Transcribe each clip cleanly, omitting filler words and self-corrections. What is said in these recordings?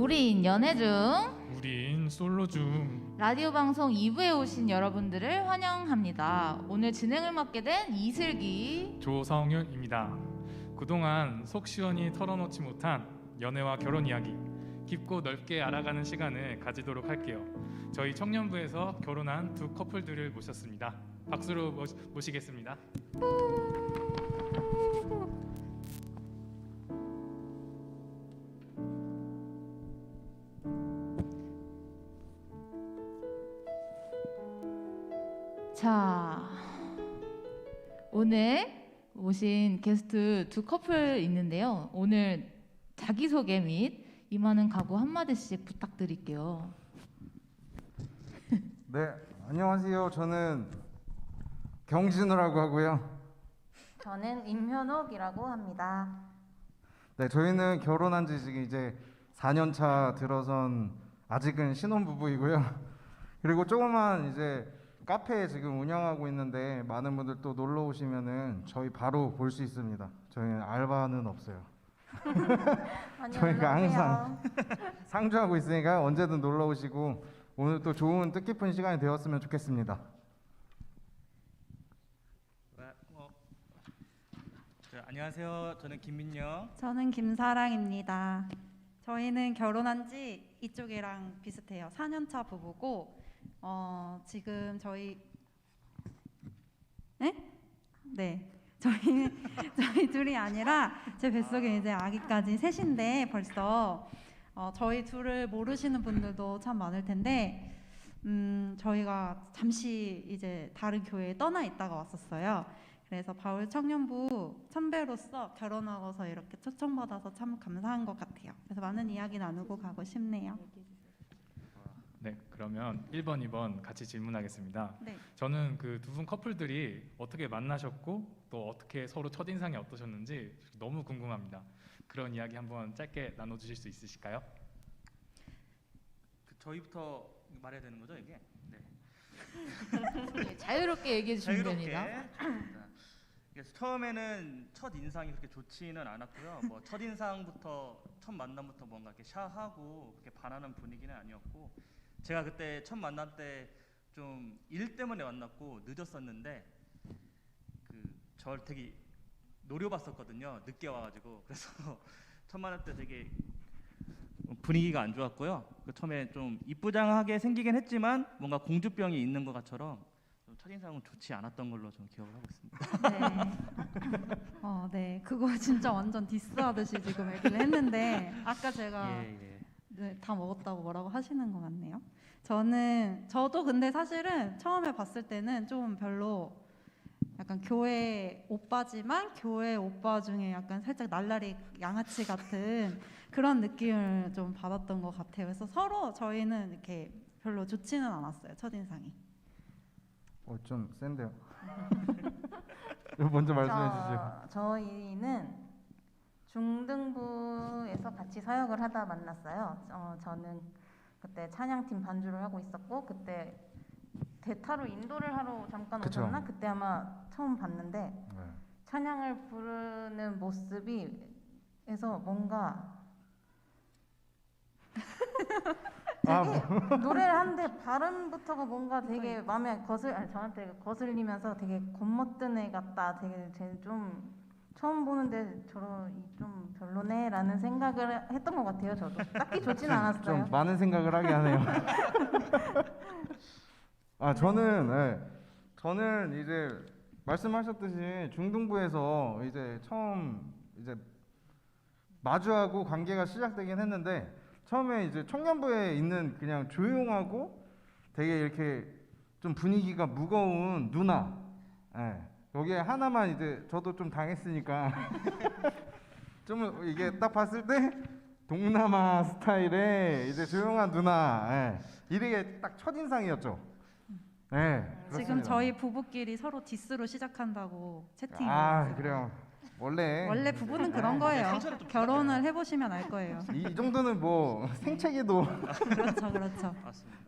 우린 연애 중 우린 솔로 중. 라디오 방송 2부에 오신 여러분들을 환영합니다. 오늘 진행을 맡게 된 이슬기 조성윤입니다. 그동안 속 시원히 털어놓지 못한 연애와 결혼 이야기 깊고 넓게 알아가는 시간을 가지도록 할게요. 저희 청년부에서 결혼한 두 커플들을 모셨습니다. 박수로 모시겠습니다. 자, 오늘 오신 게스트 두 커플 있는데요. 오늘 자기소개 및 임하는 각오 한마디씩 부탁드릴게요. 네, 안녕하세요. 저는 경진우라고 하고요. 저는 임현옥이라고 합니다. 네, 저희는 결혼한 지 지금 이제 4년 차 들어선 아직은 신혼부부이고요. 그리고 조그만 이제 카페 지금 운영하고 있는데 많은 분들 또 놀러 오시면은 저희 바로 볼 수 있습니다. 저희는 알바는 없어요. 저희가 항상 상주하고 있으니까 언제든 놀러 오시고 오늘 또 좋은 뜻깊은 시간이 되었으면 좋겠습니다. 안녕하세요. 저는 김민영. 저는 김사랑입니다. 저희는 결혼한 지 이쪽이랑 비슷해요. 4년차 부부고 지금 저희 저희 둘이 아니라 제 뱃속에 이제 아기까지 셋인데 벌써 저희 둘을 모르시는 분들도 참 많을 텐데 저희가 잠시 이제 다른 교회에 떠나 있다가 왔었어요. 그래서 바울 청년부 선배로서 결혼하고서 이렇게 초청받아서 참 감사한 것 같아요. 그래서 많은 이야기 나누고 가고 싶네요. 네, 그러면 1번, 2번 같이 질문하겠습니다. 네. 저는 그 두 분 커플들이 어떻게 만나셨고 또 어떻게 서로 첫인상이 어떠셨는지 너무 궁금합니다. 그런 이야기 한번 짧게 나눠주실 수 있으실까요? 저희부터 말해야 되는 거죠, 이게? 네. 네, 자유롭게 얘기해 주시면 됩니다. 그래서 처음에는 첫 인상이 그렇게 좋지는 않았고요. 뭐 첫 인상부터 첫 만남부터 뭔가 이렇게 샤하고 그렇게 반하는 분위기는 아니었고, 제가 그때 첫 만남 때 좀 일 때문에 만났고 늦었었는데 저를 되게 노려봤었거든요. 늦게 와가지고. 그래서 첫 만남 때 되게 분위기가 안 좋았고요. 처음에 좀 이쁘장하게 생기긴 했지만 뭔가 공주병이 있는 것 같처럼 첫인상은 좋지 않았던 걸로 좀 기억을 하고 있습니다. 네, 그거 진짜 완전 디스하듯이 지금 얘기를 했는데 아까 제가 예. 네, 다 먹었다고 뭐라고 하시는 것 같네요. 저도 근데 사실은 처음에 봤을 때는 좀 별로 약간 교회 오빠지만 교회 오빠 중에 약간 살짝 날라리 양아치 같은 그런 느낌을 좀 받았던 것 같아요. 그래서 서로 저희는 이렇게 별로 좋지는 않았어요. 첫인상이. 좀 센데요. 먼저 말씀해 주시죠. 저희는 중등부에서 같이 사역을 하다 만났어요. 저는 그때 찬양팀 반주를 하고 있었고 그때 대타로 인도를 하러 잠깐 그쵸. 오셨나? 그때 아마 처음 봤는데 네. 찬양을 부르는 모습이 에서 뭔가 되게 노래를 하는데 발음부터가 뭔가 되게 마음에 저한테 거슬리면서 되게 겉멋든 애 같다. 되게 좀 처음 보는데 좀 별로네라는 생각을 했던 것 같아요. 저도 딱히 좋지는 않았어요. 좀 많은 생각을 하게 하네요. 저는 이제 말씀하셨듯이 중등부에서 이제 처음 이제 마주하고 관계가 시작되긴 했는데 처음에 이제 청년부에 있는 그냥 조용하고 되게 이렇게 좀 분위기가 무거운 누나, 여기에 하나만 이제 저도 좀 당했으니까 좀 이게 딱 봤을 때 동남아 스타일의 이제 조용한 누나, 이게 딱 첫인상이었죠. 지금 그렇습니다. 저희 부부끼리 서로 디스로 시작한다고 채팅이 그래요. 원래 부부는 그런 거예요. 결혼을 해보시면 알 거예요. 이 정도는 뭐 생채기도 그렇죠. 맞습니다.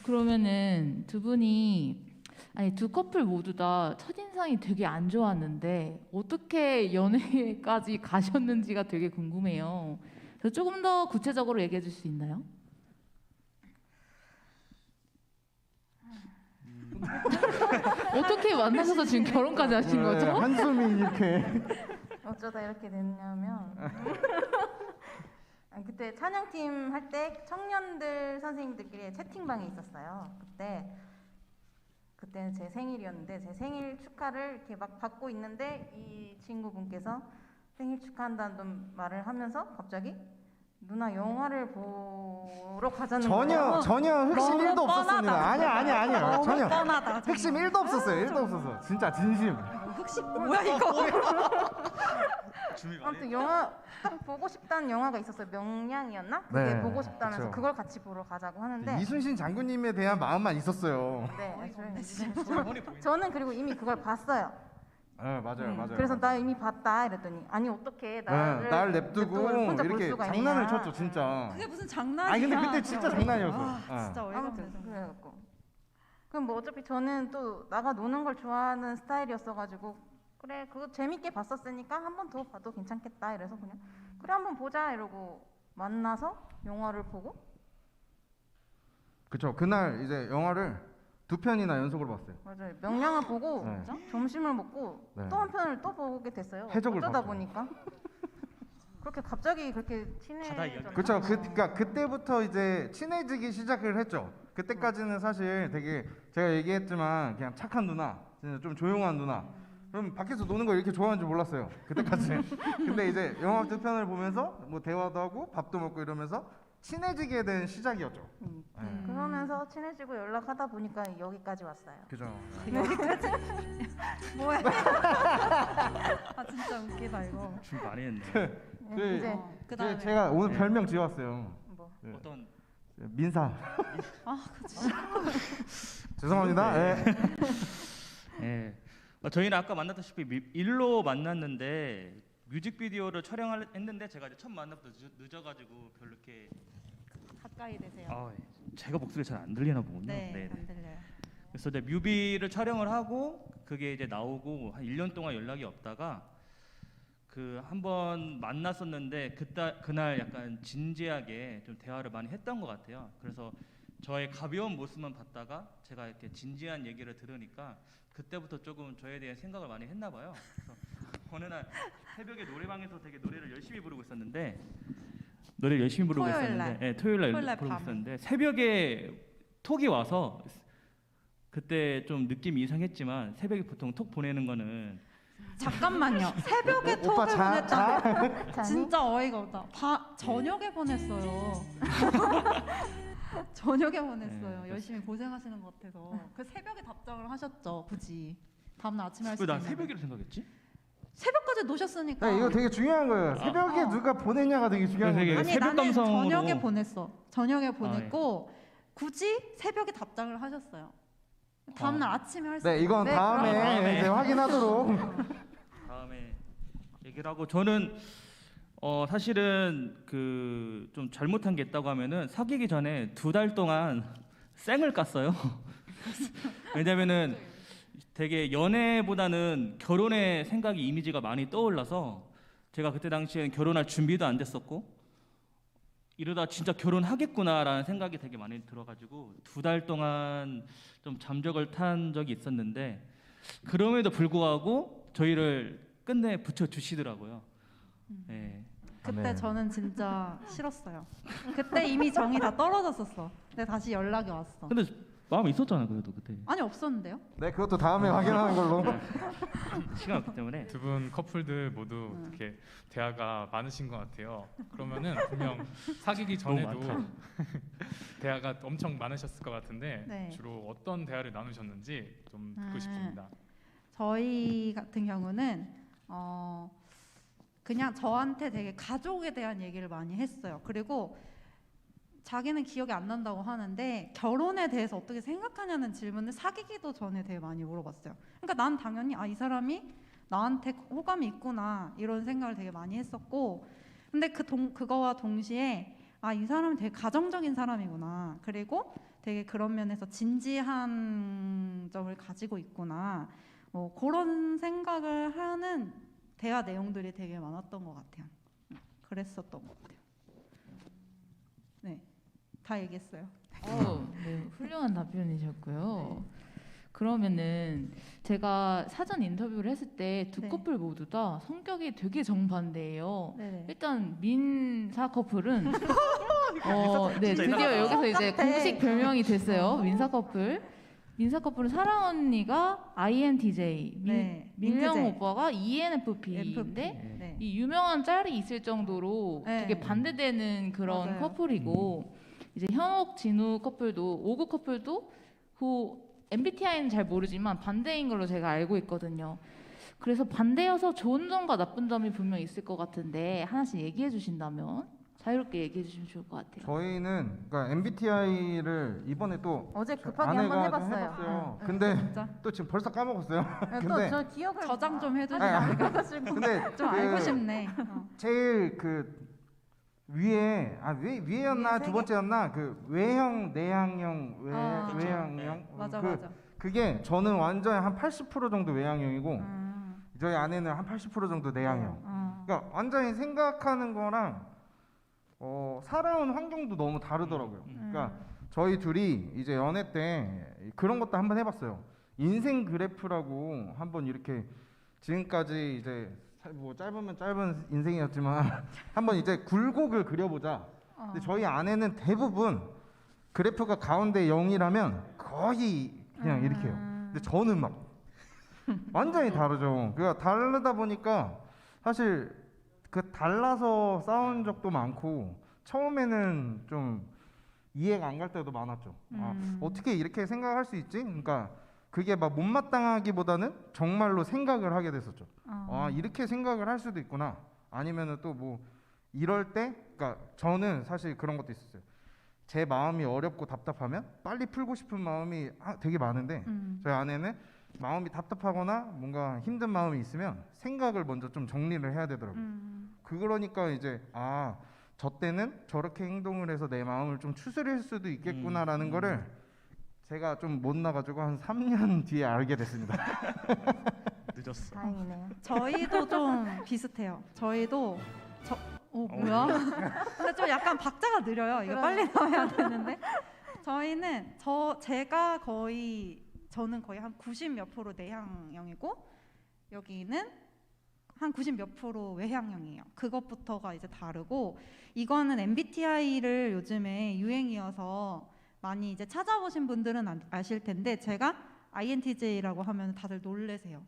그러면은 두 커플 모두 다 첫인상이 되게 안 좋았는데 어떻게 연애까지 가셨는지가 되게 궁금해요. 그래서 조금 더 구체적으로 얘기해 줄 수 있나요? 어떻게 만나셔서 지금 결혼까지 하신 네, 거죠? 한숨이 이렇게. 어쩌다 이렇게 됐냐면 그때 찬양팀 할 때 청년들 선생님들끼리 채팅방에 있었어요. 그때는 제 생일이었는데 제 생일 축하를 이렇게 막 받고 있는데 이 친구분께서 생일 축하한다는 말을 하면서 갑자기 누나 영화를 보러 가자는 거예요. 전혀 핵심 너무 1도 없었습니다. 아니야. 너무 전혀. 뻔하다. 핵심 1도 없었어요. 1도 없었어. 진짜 진심. 흑심 뭐야 이거? 준비 많이 아무튼 영화 딱 보고 싶다는 영화가 있었어요. 명량이었나? 그게 네, 보고 싶다면서 그쵸. 그걸 같이 보러 가자고 하는데 이순신 장군님에 대한 마음만 있었어요. 저는 그리고 이미 그걸 봤어요. 네, 맞아요. 그래서 나 이미 봤다 이랬더니 아니 어떻게 나를 날 냅두고 혼자 볼 이렇게 수가 장난을 있냐. 쳤죠, 진짜. 그게 무슨 장난이야? 아니 근데 그때 진짜 장난이었어. 아, 진짜 어이가 아무튼 없네. 그래갖고 그럼 뭐 어차피 저는 또 나가 노는 걸 좋아하는 스타일이었어가지고 그래 그거 재밌게 봤었으니까 한 번 더 봐도 괜찮겠다 이래서 그냥 그래 한번 보자 이러고 만나서 영화를 보고 그쵸. 그날 이제 영화를 2편이나 연속으로 봤어요. 맞아요 명량을 보고 네. 점심을 먹고 네. 또 한 편을 또 보게 됐어요. 해적을 어쩌다 봤죠. 보니까 그렇게 갑자기 그렇게 바다 이야기. 친해졌나? 그쵸. 그러니까 그때부터 이제 친해지기 시작을 했죠. 그때까지는 사실 되게 제가 얘기했지만 그냥 착한 누나, 진짜 좀 조용한 누나. 그럼 밖에서 노는 걸 이렇게 좋아하는 줄 몰랐어요. 그때까지. 근데 이제 영화 2편을 보면서 뭐 대화도 하고 밥도 먹고 이러면서 친해지게 된 시작이었죠. 네. 그러면서 친해지고 연락하다 보니까 여기까지 왔어요. 그죠. 뭐야? 아 진짜 웃기다 이거. 준비 많이 했네. 그- 이제 그다음에 제가 오늘 네. 별명 지었어요. 뭐 네. 어떤 민사. 아 그치. 죄송합니다. 예. 예. 저희는 아까 만났다시피 일로 만났는데 뮤직비디오를 촬영했는데 제가 이제 첫 만남부터 늦어가지고 별로 이렇게 가까이 되세요. 제가 목소리 잘 안 들리나 보군요. 네, 안 들려요. 그래서 이제 뮤비를 촬영을 하고 그게 이제 나오고 한 1년 동안 연락이 없다가 그 한 번 만났었는데 그날 약간 진지하게 좀 대화를 많이 했던 것 같아요. 그래서 저의 가벼운 모습만 봤다가 제가 이렇게 진지한 얘기를 들으니까 그때부터 조금 저에 대한 생각을 많이 했나 봐요. 그래서 어느 날 새벽에 노래방에서 되게 노래를 열심히 부르고 있었는데 토요일 날. 네, 토요일 날 토요일 날 부르고 밤에. 있었는데 새벽에 톡이 와서 그때 좀 느낌이 이상했지만 새벽에 보통 톡 보내는 거는 잠깐만요. 새벽에 오빠 톡을 자. 보냈다는데 자니? 진짜 어이가 없다. 저녁에 보냈어요. 저녁에 보냈어요. 네. 열심히 고생하시는 것 같아서. 그 새벽에 답장을 하셨죠. 굳이. 다음날 아침에 할 수 왜 난 있는데. 새벽이라 생각했지? 새벽까지 노셨으니까. 네, 이거 되게 중요한 거예요. 새벽에 누가 보냈냐가 되게 중요한 되게 거예요. 아니 새벽 나는 감성으로. 저녁에 보냈어. 저녁에 보냈고 굳이 새벽에 답장을 하셨어요. 다음날 아침에 할 수 네, 이건 네, 다음에 다음에. 이제 확인하도록. 다음에 얘기를 하고 저는 사실은 그 좀 잘못한 게 있다고 하면은 사귀기 전에 2달 동안 쌩을 깠어요. 왜냐면은 되게 연애보다는 결혼의 생각이 이미지가 많이 떠올라서 제가 그때 당시엔 결혼할 준비도 안 됐었고 이러다 진짜 결혼하겠구나라는 생각이 되게 많이 들어가지고 2달 동안 좀 잠적을 탄 적이 있었는데 그럼에도 불구하고 저희를 끝내 붙여 주시더라고요. 네. 그때 네. 저는 진짜 싫었어요. 그때 이미 정이 다 떨어졌었어. 근데 다시 연락이 왔어. 근데 마음이 있었잖아요, 그래도 그때. 아니 없었는데요? 네, 그것도 다음에 확인하는 걸로. 시간 없기 때문에. 두 분 커플들 모두 이렇게 대화가 많으신 것 같아요. 그러면은 분명 사귀기 전에도 너무 많다. 대화가 엄청 많으셨을 것 같은데 네. 주로 어떤 대화를 나누셨는지 좀 듣고 아. 싶습니다. 저희 같은 경우는 그냥 저한테 되게 가족에 대한 얘기를 많이 했어요. 그리고 자기는 기억이 안 난다고 하는데 결혼에 대해서 어떻게 생각하냐는 질문을 사귀기도 전에 되게 많이 물어봤어요. 그러니까 난 당연히 이 사람이 나한테 호감이 있구나 이런 생각을 되게 많이 했었고 근데 그거와 동시에 이 사람은 되게 가정적인 사람이구나. 그리고 되게 그런 면에서 진지한 점을 가지고 있구나. 그런 생각을 하는 대화 내용들이 되게 많았던 것 같아요. 그랬었던 것 같아요. 다 얘기했어요. 네, 훌륭한 답변이셨고요. 그러면은 제가 사전 인터뷰를 했을 때 두 네. 커플 모두 다 성격이 되게 정반대예요. 네네. 일단 민사 커플은 네, 진짜 드디어 이상하다. 여기서 이제 똑같아. 공식 별명이 됐어요. 민사 커플. 민사 커플은 사랑 언니가 INTJ, 네, 민령 민트제. 오빠가 ENFP인데 NFP. 네. 이 유명한 짤이 있을 정도로 네. 되게 반대되는 그런 맞아요. 커플이고 이제 현옥 진우 커플도 오구 커플도 그 MBTI는 잘 모르지만 반대인 걸로 제가 알고 있거든요. 그래서 반대여서 좋은 점과 나쁜 점이 분명 있을 것 같은데 하나씩 얘기해 주신다면 자유롭게 얘기해 주시면 좋을 것 같아요. 저희는 그러니까 MBTI를 이번에 또 어제 저 급하게 한번 아내가 좀 해봤어요. 해봤어요. 응. 근데 진짜 또 지금 벌써 까먹었어요. 근데 또저 기억을 저장 좀 해주시면 아니, 그래가지고 근데 좀 알고 싶네. 제일 위에 위에였나 위에 두 세 번째였나 그 외형 내향형 그쵸. 외향형 맞아 그, 맞아. 그게 저는 완전히 한 80% 정도 외향형이고 음. 저희 아내는 한 80% 정도 내향형. 어. 그러니까 완전히 생각하는 거랑 살아온 환경도 너무 다르더라고요. 그러니까 저희 둘이 이제 연애 때 그런 것도 한번 해봤어요. 인생 그래프라고 한번 이렇게 지금까지 이제 뭐 짧으면 짧은 인생이었지만 한번 이제 굴곡을 그려보자. 근데 저희 아내는 대부분 그래프가 가운데 0이라면 거의 그냥 이렇게 해요. 근데 저는 막 완전히 다르죠. 그러니까 다르다 보니까 사실 그 달라서 싸운 적도 많고 처음에는 좀 이해가 안 갈 때도 많았죠. 어떻게 이렇게 생각할 수 있지? 그러니까 그게 막 못마땅하기보다는 정말로 생각을 하게 됐었죠. 이렇게 생각을 할 수도 있구나. 아니면은 또 뭐 이럴 때, 그러니까 저는 사실 그런 것도 있었어요. 제 마음이 어렵고 답답하면 빨리 풀고 싶은 마음이 되게 많은데 저희 아내는 마음이 답답하거나 뭔가 힘든 마음이 있으면 생각을 먼저 좀 정리를 해야 되더라고요. 그러니까 이제 저 때는 저렇게 행동을 해서 내 마음을 좀 추스릴 수도 있겠구나라는 거를 제가 좀 못 나가지고 한 3년 뒤에 알게 됐습니다. 늦었어. 다행이네요. 저희도 좀 비슷해요. 저희도 뭐야? 근데 좀 약간 박자가 느려요. 이거 빨리 나와야 되는데. 저는 거의 한 90 몇 프로 내향형이고 여기는 한 90 몇 프로 외향형이에요. 그것부터가 이제 다르고 이거는 MBTI를 요즘에 유행이어서 많이 이제 찾아보신 분들은 아실 텐데 제가 INTJ라고 하면 다들 놀래세요.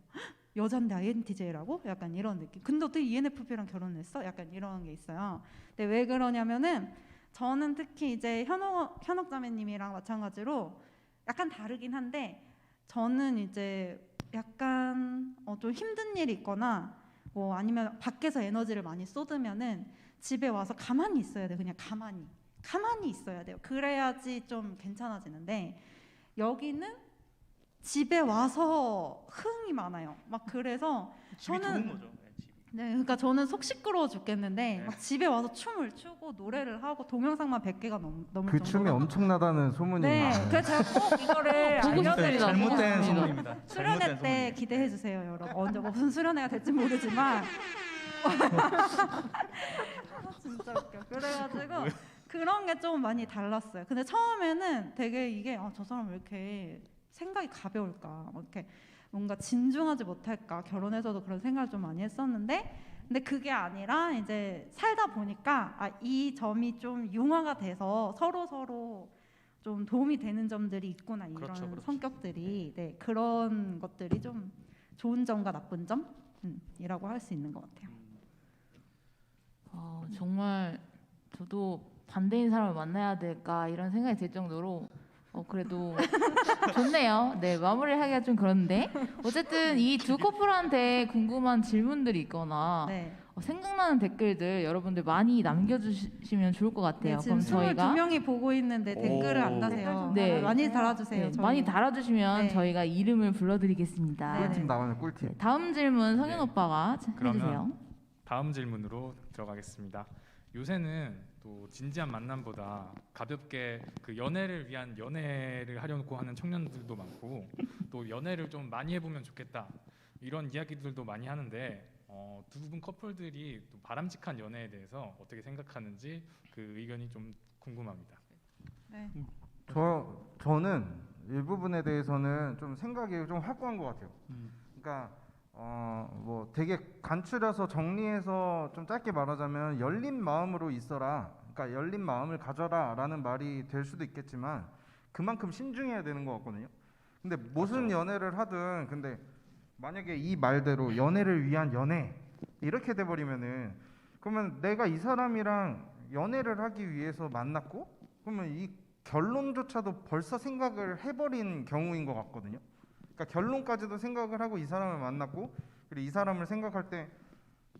여잔데 INTJ라고? 약간 이런 느낌. 근데 어떻게 ENFP랑 결혼했어? 약간 이런 게 있어요. 근데 왜 그러냐면은 저는 특히 이제 현옥 자매님이랑 마찬가지로 약간 다르긴 한데 저는 이제 약간 좀 힘든 일이 있거나 뭐 아니면 밖에서 에너지를 많이 쏟으면은 집에 와서 가만히 있어야 돼. 그냥 가만히 있어야 돼요. 그래야지 좀 괜찮아지는데 여기는 집에 와서 흥이 많아요. 막 그래서 집이 좋은 거죠. 네, 집이. 네, 그러니까 저는 속 시끄러워 죽겠는데 막 집에 와서 춤을 추고 노래를 하고 동영상만 100개가 넘을 그 춤이 정도로. 엄청나다는 소문이 네, 많아요. 그래서 제가 꼭 이거를 보고 싶습니다. 알려드리려고 잘못된 보고 소문입니다. 수련회 잘못된 때 소문이에요. 기대해 주세요, 여러분. 언제 무슨 수련회가 될지 모르지만 진짜 웃겨. 그래가지고 그런 게 좀 많이 달랐어요. 근데 처음에는 되게 이게 저 사람 왜 이렇게 생각이 가벼울까, 이렇게 뭔가 진중하지 못할까, 결혼해서도 그런 생각을 좀 많이 했었는데, 근데 그게 아니라 이제 살다 보니까 이 점이 좀 융화가 돼서 서로 좀 도움이 되는 점들이 있구나, 이런 그렇죠. 성격들이. 네, 그런 것들이 좀 좋은 점과 나쁜 점이라고 할 수 있는 것 같아요. 정말 저도 반대인 사람을 만나야 될까 이런 생각이 들 정도로 그래도 좋네요. 네, 마무리하기가 좀 그런데 어쨌든 이 두 커플한테 궁금한 질문들이 있거나 네. 생각나는 댓글들 여러분들 많이 남겨주시면 좋을 것 같아요. 네, 지금 그럼 저희가 22명이 보고 있는데 댓글을 안 오. 다세요. 네. 많이 달아주세요. 네, 많이 저희. 달아주시면 네. 저희가 이름을 불러드리겠습니다. 네, 꿀팁 나가면 꿀팁. 다음 질문 성현 네. 오빠가 그러면 해주세요. 다음 질문으로 들어가겠습니다. 요새는 또 진지한 만남보다 가볍게 그 연애를 위한 연애를 하려고 하는 청년들도 많고 또 연애를 좀 많이 해보면 좋겠다 이런 이야기들도 많이 하는데 두 분 커플들이 또 바람직한 연애에 대해서 어떻게 생각하는지 그 의견이 좀 궁금합니다. 네. 저는 이 부분에 대해서는 좀 생각이 좀 확고한 것 같아요. 그러니까 뭐 되게 간추려서 정리해서 좀 짧게 말하자면 열린 마음으로 있어라. 그러니까 열린 마음을 가져라라는 말이 될 수도 있겠지만 그만큼 신중해야 되는 것 같거든요. 근데 무슨 연애를 하든 근데 만약에 이 말대로 연애를 위한 연애 이렇게 돼버리면은 그러면 내가 이 사람이랑 연애를 하기 위해서 만났고 그러면 이 결론조차도 벌써 생각을 해버린 경우인 것 같거든요. 그러니까 결론까지도 생각을 하고 이 사람을 만났고 그리고 이 사람을 생각할 때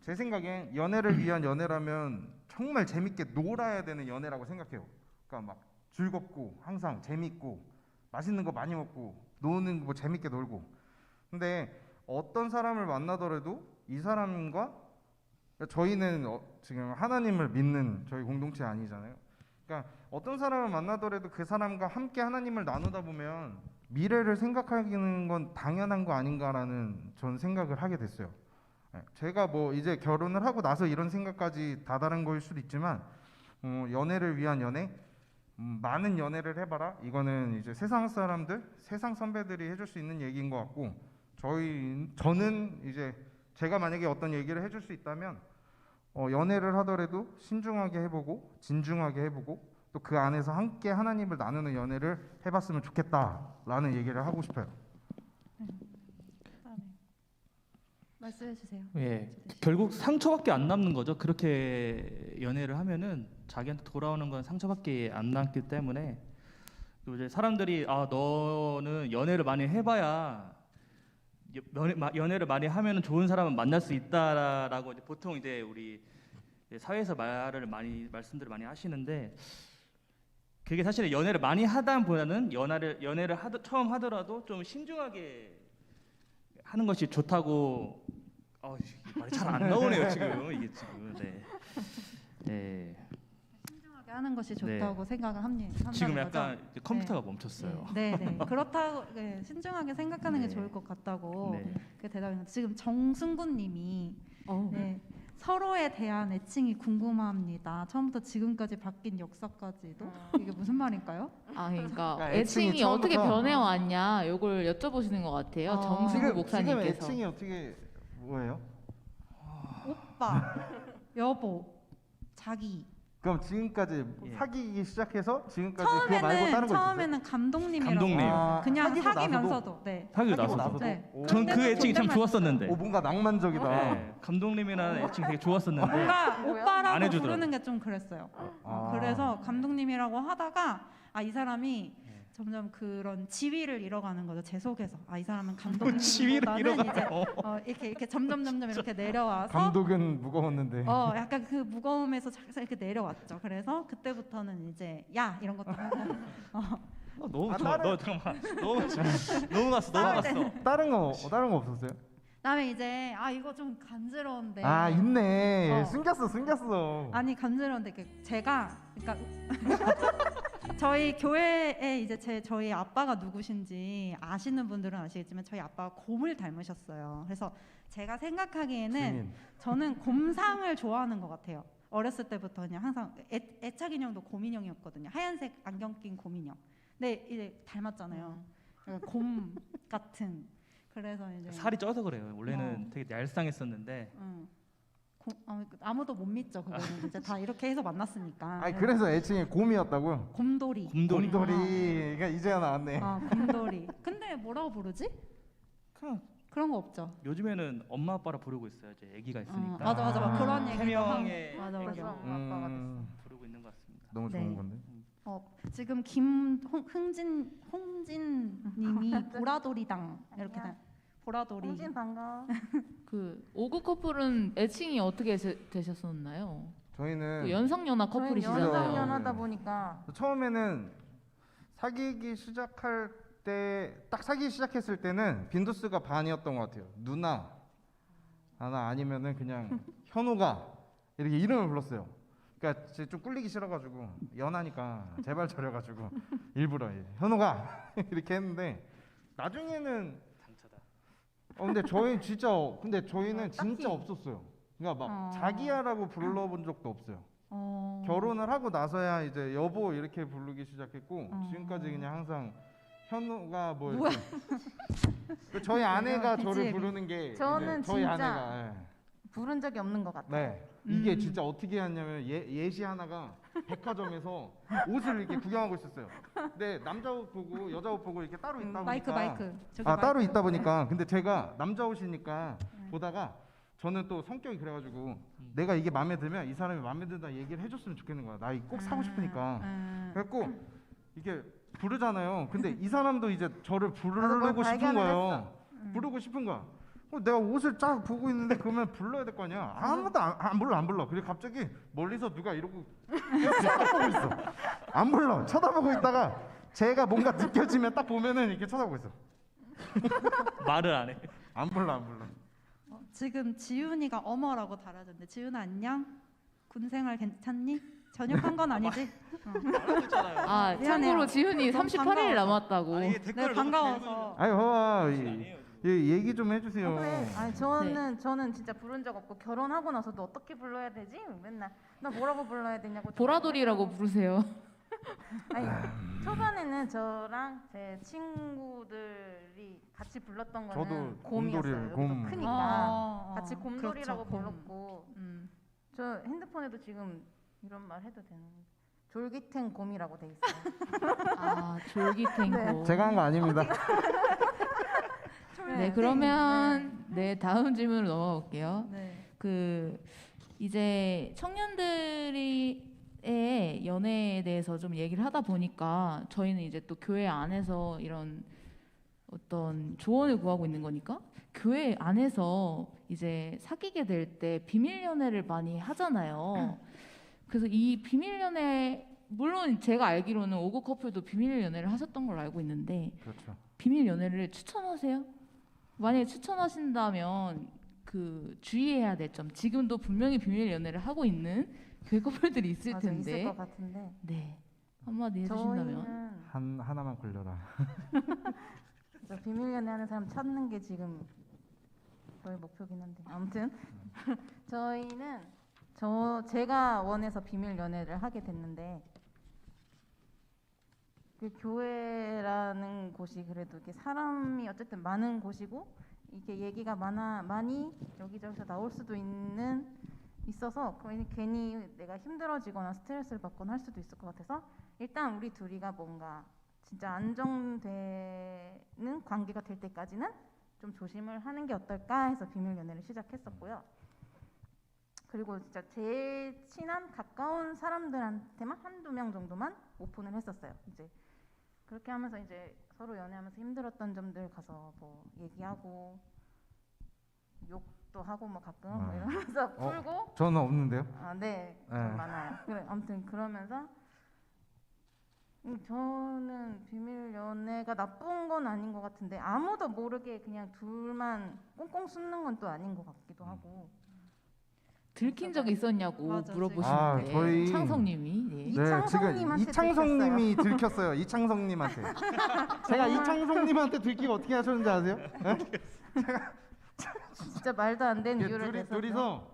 제 생각엔 연애를 위한 연애라면 정말 재밌게 놀아야 되는 연애라고 생각해요. 그러니까 막 즐겁고 항상 재밌고 맛있는 거 많이 먹고 노는 거 재밌게 놀고. 근데 어떤 사람을 만나더라도 이 사람과 저희는 지금 하나님을 믿는 저희 공동체 아니잖아요. 그러니까 어떤 사람을 만나더라도 그 사람과 함께 하나님을 나누다 보면 미래를 생각하기는 건 당연한 거 아닌가라는 전 생각을 하게 됐어요. 제가 뭐 이제 결혼을 하고 나서 이런 생각까지 다다른 거일 수도 있지만 연애를 위한 연애, 많은 연애를 해봐라. 이거는 이제 세상 사람들, 세상 선배들이 해줄 수 있는 얘기인 것 같고 저는 이제 제가 만약에 어떤 얘기를 해줄 수 있다면 연애를 하더라도 신중하게 해보고 진중하게 해보고 또 그 안에서 함께 하나님을 나누는 연애를 해봤으면 좋겠다라는 얘기를 하고 싶어요. 말씀해 주세요. 예, 결국 상처밖에 안 남는 거죠. 그렇게 연애를 하면은 자기한테 돌아오는 건 상처밖에 안 남기 때문에 또 이제 사람들이 너는 연애를 많이 해봐야 연애를 많이 하면은 좋은 사람을 만날 수 있다라고 이제 보통 이제 우리 사회에서 말씀들을 많이 하시는데 그게 사실 연애를 많이 하다보다는 연애를 처음 하더라도 좀 신중하게 하는 것이 좋다고. 말이 잘 안 나오네요 지금 이게 지금. 네. 신중하게 하는 것이 좋다고 생각을 합니다. 지금 약간 이제 컴퓨터가 멈췄어요. 네. 그렇다고 신중하게 생각하는 게 네. 좋을 것 같다고 네. 그 대답입니다. 지금 정승구님이 서로에 대한 애칭이 궁금합니다. 처음부터 지금까지 바뀐 역사까지도 이게 무슨 말일까요? 그러니까 그러니까 애칭이 애칭이 어떻게 처음부터- 변해왔냐 이걸 여쭤보시는 것 같아요. 정승구 지금 목사님께서. 애칭이 어떻게 뭐예요? 오빠, 여보, 자기. 그럼 지금까지 예. 사귀기 시작해서 지금까지 그거 말고 다른 거 있었어요? 처음에는 감독님이라고 감독님. 그냥 사귀고 사귀면서도 네. 사귀고 사귀고 나서도. 나서도? 네. 오. 전 그 그때는 애칭이 참 존댓말 좋았었는데. 뭔가 낭만적이다. 네, 감독님이라는 애칭 되게 좋았었는데 뭔가 안 오빠라고 해주더라고. 부르는 게 좀 그랬어요. 아. 그래서 감독님이라고 하다가 이 사람이 점점 그런 지위를 잃어가는 거죠. 제 속에서 이 사람은 지위를 감독님보다는 이제 잃어가요. 이렇게 점점 이렇게 내려와서 감독은 무거웠는데. 약간 그 무거움에서 살짝 이렇게 내려왔죠. 그래서 그때부터는 이제 야 이런 것도 하고 너무 좋아. 너 잠깐만. 너무 갔어. 다른 거 없었어요? 그다음에 이제 이거 좀 간지러운데 있네. 어. 숨겼어. 아니 간지러운데 제가 그러니까 저희 교회에 이제 저희 아빠가 누구신지 아시는 분들은 아시겠지만 저희 아빠가 곰을 닮으셨어요. 그래서 제가 생각하기에는 주인. 저는 곰상을 좋아하는 것 같아요. 어렸을 때부터 그냥 항상 애착 인형도 곰 인형이었거든요. 하얀색 안경 낀 곰 인형. 근데 이제 닮았잖아요. 그러니까 곰 같은. 그래서 이제 살이 쪄서 그래요. 원래는 되게 얄쌍했었는데 아무도 못 믿죠. 그거는 이제 다 이렇게 해서 만났으니까. 그래서 애칭이 곰이었다고요? 곰돌이. 곰돌이. 곰돌이가 이제야 나왔네. 곰돌이. 근데 뭐라고 부르지? 그런 거 없죠. 요즘에는 엄마 아빠라 부르고 있어요. 이제 아기가 있으니까. 맞아. 그런 세 얘기도 명의 맞아. 아빠가 됐어. 부르고 있는 것 같습니다. 너무 네. 좋은 건데. 지금 홍진님이 보라돌이당 이렇게 보라돌이. 홍진 반가워. 그 5구 커플은 애칭이 어떻게 되셨었나요? 저희는 그 연상연하 저희 커플이시잖아요. 연상연하다 보니까 처음에는 사귀기 시작할 때 딱 사귀기 시작했을 때는 빈도수가 반이었던 것 같아요. 누나 하나 아니면은 그냥 현우가 이렇게 이름을 불렀어요. 그러니까 좀 꿀리기 싫어가지고 연하니까 제발 저려가지고 일부러 현우가 이렇게 했는데 나중에는 상처다. 근데 저희는 진짜 없었어요. 그러니까 막 자기야라고 불러본 적도 없어요. 결혼을 하고 나서야 이제 여보 이렇게 부르기 시작했고 어. 지금까지 그냥 항상 현우가 뭐 뭐야? 이렇게 저희 아내가 저를 BGM 이. 부르는 게 저는 이제 저희 진짜 아내가 부른 적이 없는 것 같아요. 네. 이게 진짜 어떻게 했냐면 예시 하나가 백화점에서 옷을 이렇게 구경하고 있었어요. 근데 남자 옷 보고 여자 옷 보고 이렇게 따로 있다 보니까 마이크. 저기 아 따로 마이크. 있다 보니까 근데 제가 남자 옷이니까 보다가 저는 또 성격이 그래가지고 내가 이게 마음에 들면 이 사람이 마음에 든다 얘기를 해줬으면 좋겠는 거야. 나 이거 꼭 사고 싶으니까. 그래갖고 이게 부르잖아요. 근데 이 사람도 이제 저를 뭘 부르고 싶은 발견을 거예요. 부르고 싶은 거야. 내가 옷을 쫙 보고 있는데 그러면 불러야 될 거 아니야. 아무도 안 불러. 그리고 갑자기 멀리서 누가 이러고 쳐다보고 있어. 안 불러. 쳐다보고 있다가 제가 뭔가 느껴지면 딱 보면은 이렇게 쳐다보고 있어. 말을 안 해. 안 불러. 지금 지훈이가 어머라고 달아줬는데 지훈아 안녕? 군생활 괜찮니? 전역한 건 아니지? 아, 미안해요. 참고로 지훈이 너무 38일 반가워서. 남았다고. 아니, 이게 네 댓글 반가워서. 아유, 아니에요. 얘기 좀 해주세요. 그래. 아니 저는 진짜 부른 적 없고 결혼하고 나서도 어떻게 불러야 되지? 맨날 나 뭐라고 불러야 되냐고. 보라돌이라고 부르세요. 아니 초반에는 저랑 제 친구들이 같이 불렀던 거는 저도 곰이었어요. 곰돌이에요, 여기도 곰. 크니까 같이 곰돌이라고 그렇죠, 곰. 불렀고 저 핸드폰에도 지금 이런 말 해도 되는 졸기탱 곰이라고 돼 있어요. 아, 졸기탱고. 제가 한 거 아닙니다. 네, 그러면 네, 다음 질문으로 넘어가 볼게요. 네. 그 이제 청년들의 연애에 대해서 좀 얘기를 하다 보니까 저희는 이제 또 교회 안에서 이런 어떤 조언을 구하고 있는 거니까 교회 안에서 이제 사귀게 될 때 비밀 연애를 많이 하잖아요. 그래서 이 비밀 연애 물론 제가 알기로는 오구 커플도 비밀 연애를 하셨던 걸로 알고 있는데 그렇죠. 비밀 연애를 추천하세요? 만약에 추천하신다면 그 주의해야 될 점 지금도 분명히 비밀 연애를 하고 있는 교회 커플들이 있을 맞아, 텐데 있을 것 같은데. 네 한마디 해주신다면 저희는 하나만 걸려라. 저 비밀 연애하는 사람 찾는 게 지금 저희 목표긴 한데 아무튼 저희는 제가 원해서 비밀 연애를 하게 됐는데 그 교회라는 곳이 그래도 이렇게 사람이 어쨌든 많은 곳이고 이게 얘기가 많이 여기저기서 나올 수도 있어서 괜히 내가 힘들어지거나 스트레스를 받거나 할 수도 있을 것 같아서 일단 우리 둘이가 뭔가 진짜 안정되는 관계가 될 때까지는 좀 조심을 하는 게 어떨까 해서 비밀 연애를 시작했었고요. 그리고 진짜 제일 친한 가까운 사람들한테만 한두 명 정도만 오픈을 했었어요. 이제 그렇게 하면서 이제 서로 연애하면서 힘들었던 점들 가서 뭐 얘기하고 욕도 하고 뭐 가끔 뭐 이러면서 풀고 저는 없는데요. 네, 좀 네. 많아요. 그래, 아무튼 그러면서 저는 비밀 연애가 나쁜 건 아닌 것 같은데 아무도 모르게 그냥 둘만 꽁꽁 숨는 건 또 아닌 것 같기도 하고. 들킨 적 있었냐고 맞아, 물어보시는데 아, 저희- 창성님이 네. 이창성님한테 이창성님이 들켰어요. 이창성님한테. 제가 이창성님한테 들키고 어떻게 하셨는지 아세요? 진짜 말도 안 되는 이유를 내서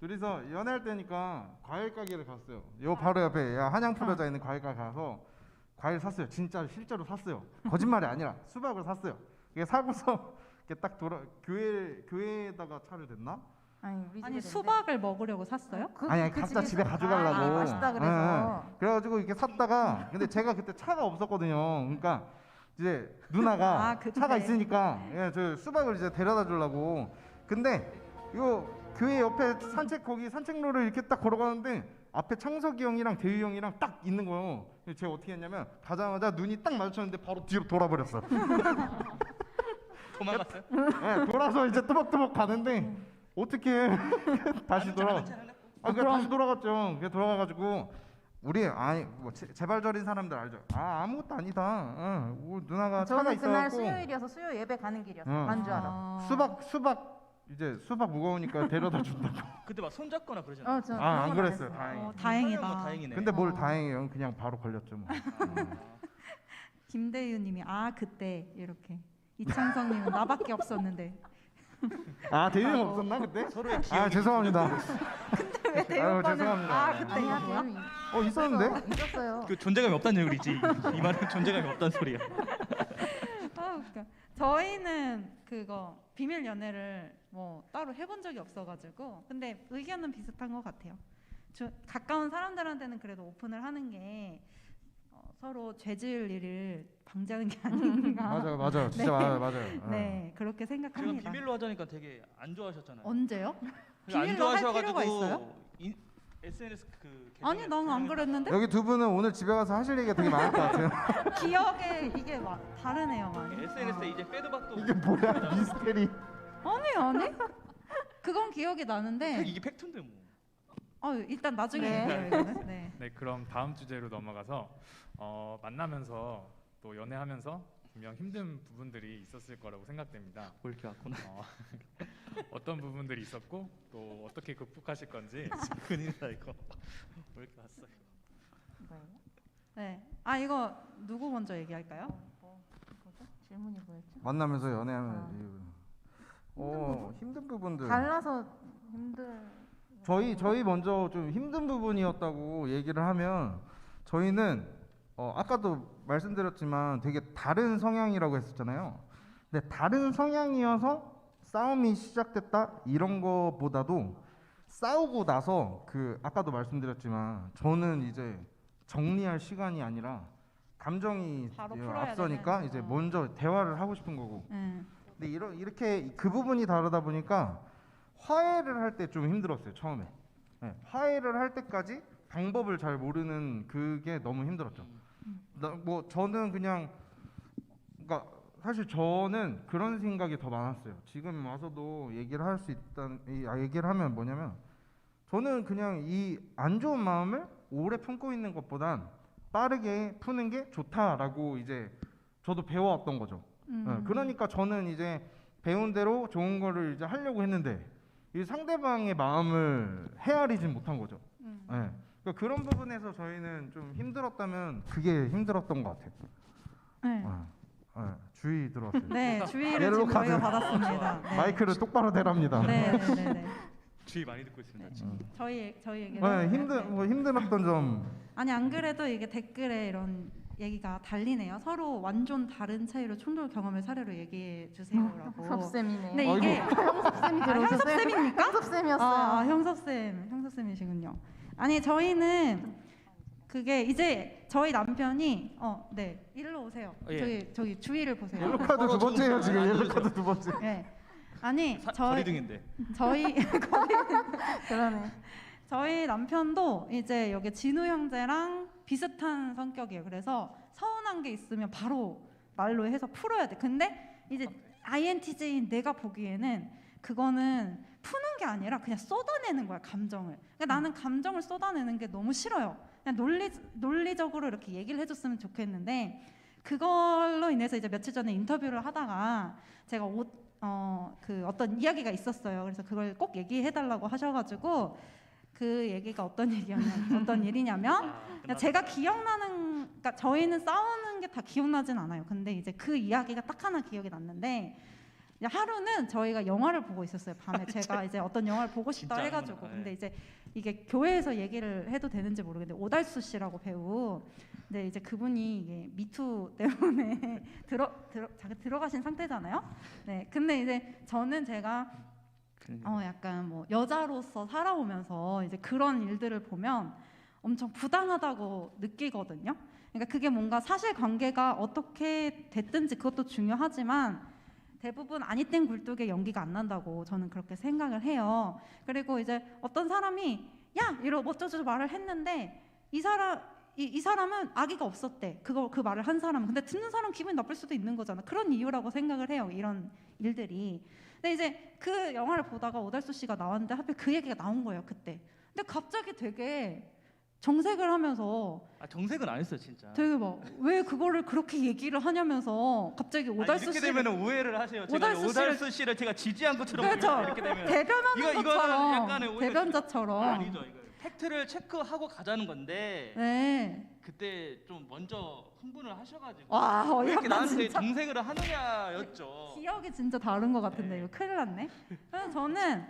둘이서 연애할 때니까 과일 가게를 갔어요. 요 바로 옆에 한양 프라자 있는 과일 가게 가서 과일 샀어요. 진짜 실제로 샀어요. 거짓말이 아니라 수박을 샀어요. 이게 사고서 이렇게 딱 교회에다가 차를 댔나? 아니, 우리 아니 집에 수박을 먹으려고 샀어요? 아니 각자 집에 가져가려고. 맛있다 그래서. 그래가지고 이렇게 샀다가 근데 제가 그때 차가 없었거든요. 그러니까 이제 누나가 아, 그때. 차가 있으니까 저 수박을 이제 데려다 주려고. 근데 이거 교회 옆에 거기 산책로를 이렇게 딱 걸어가는데 앞에 창석이 형이랑 대휘 형이랑 딱 있는 거예요. 제가 어떻게 했냐면 가자마자 눈이 딱 마주쳤는데 바로 뒤로 돌아버렸어. 도망갔어요? 네, 돌아서 이제 뜨벅뜨벅 가는데 어떻게 다시 돌아? 다시 돌아갔죠. 그래 돌아가가지고 우리 뭐 재발절인 사람들 알죠? 아무것도 아니다. 누나가 차가 저는 그날 있어갖고 수요일이어서 수요 예배 가는 길이었어요. 간 줄 알아. 수박 무거우니까 데려다 준다고. 그때 막 손잡거나 그러지 않아요? 안 그랬어요. 다행히. 다행이다. 뭐 다행이네. 근데 뭘 다행이에요. 그냥 바로 걸렸죠. 뭐. 김대유님이 그때 이렇게 이창성님은 나밖에 없었는데 대위 형 없었나 그때? 서로의 죄송합니다. 왜 대우 오빠는 죄송합니다. 아 그때 아니야, 이거야? 대우 있었는데? 있었어요. 그 존재감이 없다는 얘기지. 이 말은 존재감이 없다는 소리야. 아 웃겨. 저희는 그거 비밀 연애를 뭐 따로 해본 적이 없어가지고 근데 의견은 비슷한 것 같아요. 가까운 사람들한테는 그래도 오픈을 하는 게 서로 죄질 일을 방지하는 게 아닌가. 맞아요. 진짜 맞아요. 네, 그렇게 지금 생각합니다. 비밀로 하자니까 되게 안 좋아하셨잖아요. 언제요? 안 비밀로 할 필요가 있어요? SNS 그 아니, 나는 안 그랬는데. 여기 두 분은 오늘 집에 가서 하실 얘기가 되게 많을 것 같아요. 기억에 이게 다르네요, 많이. SNS에 이제 패드박도 이게 뭐야 미스테리. 아니. 그건 기억이 나는데. 이게 팩트인데 뭐. 일단 나중에 네. 얘기해요, 이거는. 네. 네, 그럼 다음 주제로 넘어가서 만나면서 또 연애하면서 분명 힘든 부분들이 있었을 거라고 생각됩니다. 뭘 이렇게 왔구나. 어떤 부분들이 있었고 또 어떻게 극복하실 건지 큰일이다 이거. 왜 이렇게 왔어요? 네. 이거 누구 먼저 얘기할까요? 질문이 뭐였죠? 만나면서 연애하면 힘든 부분들. 달라서 힘들. 저희 먼저 좀 힘든 부분이었다고 얘기를 하면 저희는 아까도 말씀드렸지만 되게 다른 성향이라고 했었잖아요. 근데 다른 성향이어서 싸움이 시작됐다 이런 거보다도 싸우고 나서 아까도 말씀드렸지만 저는 이제 정리할 시간이 아니라 감정이 바로 풀어야 앞서니까 되는. 이제 먼저 대화를 하고 싶은 거고. 네. 근데 이렇게 그 부분이 다르다 보니까 화해를 할 때 좀 힘들었어요 처음에. 네, 화해를 할 때까지 방법을 잘 모르는 그게 너무 힘들었죠. 저는 그냥 그러니까 사실 저는 그런 생각이 더 많았어요. 지금 와서도 얘기를 할 수 있다는 얘기를 하면 뭐냐면 저는 그냥 이 안 좋은 마음을 오래 품고 있는 것보단 빠르게 푸는 게 좋다라고 이제 저도 배워왔던 거죠. 네, 그러니까 저는 이제 배운 대로 좋은 거를 이제 하려고 했는데 이 상대방의 마음을 헤아리진 못한 거죠. 네. 그러니까 그런 부분에서 저희는 좀 힘들었다면 그게 힘들었던 것 같아요. 네. 주의 들어왔어요. 네, 주의를 옐로우 지금 저희가 카드. 받았습니다. 네. 마이크를 똑바로 대랍니다. 네. 주의 많이 듣고 있습니다. 지금. 저희 얘기를. 네, 힘들었던 점. 아니 안 그래도 이게 댓글에 이런 얘기가 달리네요. 서로 완전 다른 차이로 충돌 경험을 사례로 얘기해 주세요라고. 섭쌤이네. 근데 이게 형섭쌤이 들어오셨어요? 형섭쌤입니까? 형섭쌤이었어요. 형섭쌤이시군요. 아니 저희는 그게 이제 저희 남편이 네 일로 오세요. 예. 저기 주위를 보세요. 옐로 카드 두 번째예요 지금. 옐로 카드 두 번째. 네. 아니 거리등인데. 그러네. 저희 남편도 이제 여기 진우 형제랑 비슷한 성격이에요. 그래서 서운한 게 있으면 바로 말로 해서 풀어야 돼. 근데 이제 INTJ인 내가 보기에는 그거는 푸는 게 아니라 그냥 쏟아내는 거야, 감정을. 그러니까 나는 감정을 쏟아내는 게 너무 싫어요. 그냥 논리적으로 이렇게 얘기를 해줬으면 좋겠는데 그걸로 인해서 이제 며칠 전에 인터뷰를 하다가 제가 어떤 이야기가 있었어요. 그래서 그걸 꼭 얘기해달라고 하셔가지고 그 얘기가 어떤 일이냐면 제가 그러니까 저희는 싸우는 게 다 기억나진 않아요. 근데 이제 그 이야기가 딱 하나 기억이 났는데 이제 하루는 저희가 영화를 보고 있었어요. 밤에 제가 이제 어떤 영화를 보고 싶다 해가지고 근데 이제 이게 교회에서 얘기를 해도 되는지 모르겠는데 오달수 씨라고 배우. 근데 이제 그분이 이게 미투 때문에 들어가신 상태잖아요. 네. 근데 이제 저는 제가 약간 뭐 여자로서 살아오면서 이제 그런 일들을 보면 엄청 부당하다고 느끼거든요. 그러니까 그게 뭔가 사실관계가 어떻게 됐든지 그것도 중요하지만 대부분 아니 땐 굴뚝에 연기가 안 난다고 저는 그렇게 생각을 해요. 그리고 이제 어떤 사람이 야 이러고 어쩌고 말을 했는데 이 사람은 악의가 없었대. 그 말을 한 사람은. 근데 듣는 사람 기분이 나쁠 수도 있는 거잖아. 그런 이유라고 생각을 해요. 이런 일들이. 근데 이제 그 영화를 보다가 오달수 씨가 나왔는데 하필 그 얘기가 나온 거예요. 그때. 근데 갑자기 되게 정색을 하면서 정색은 안 했어요 진짜. 되게 막 왜 그거를 그렇게 얘기를 하냐면서 갑자기 오달수 이렇게 씨 되면 오해를 하세요. 제가 오달수 씨를 제가 지지한 것처럼 그렇죠. 보이잖아요, 이렇게 되면. 대변하는 이거는 것처럼 약간의 오해가 대변자처럼 아니죠 이거. 팩트를 체크하고 가자는 건데 네. 그때 좀 먼저 흥분을 하셔가지고 와 왜 이렇게 어이없다 나한테 진짜. 정색을 하느냐였죠. 기억이 진짜 다른 것 같은데 이거 큰일 났네. 그래서 저는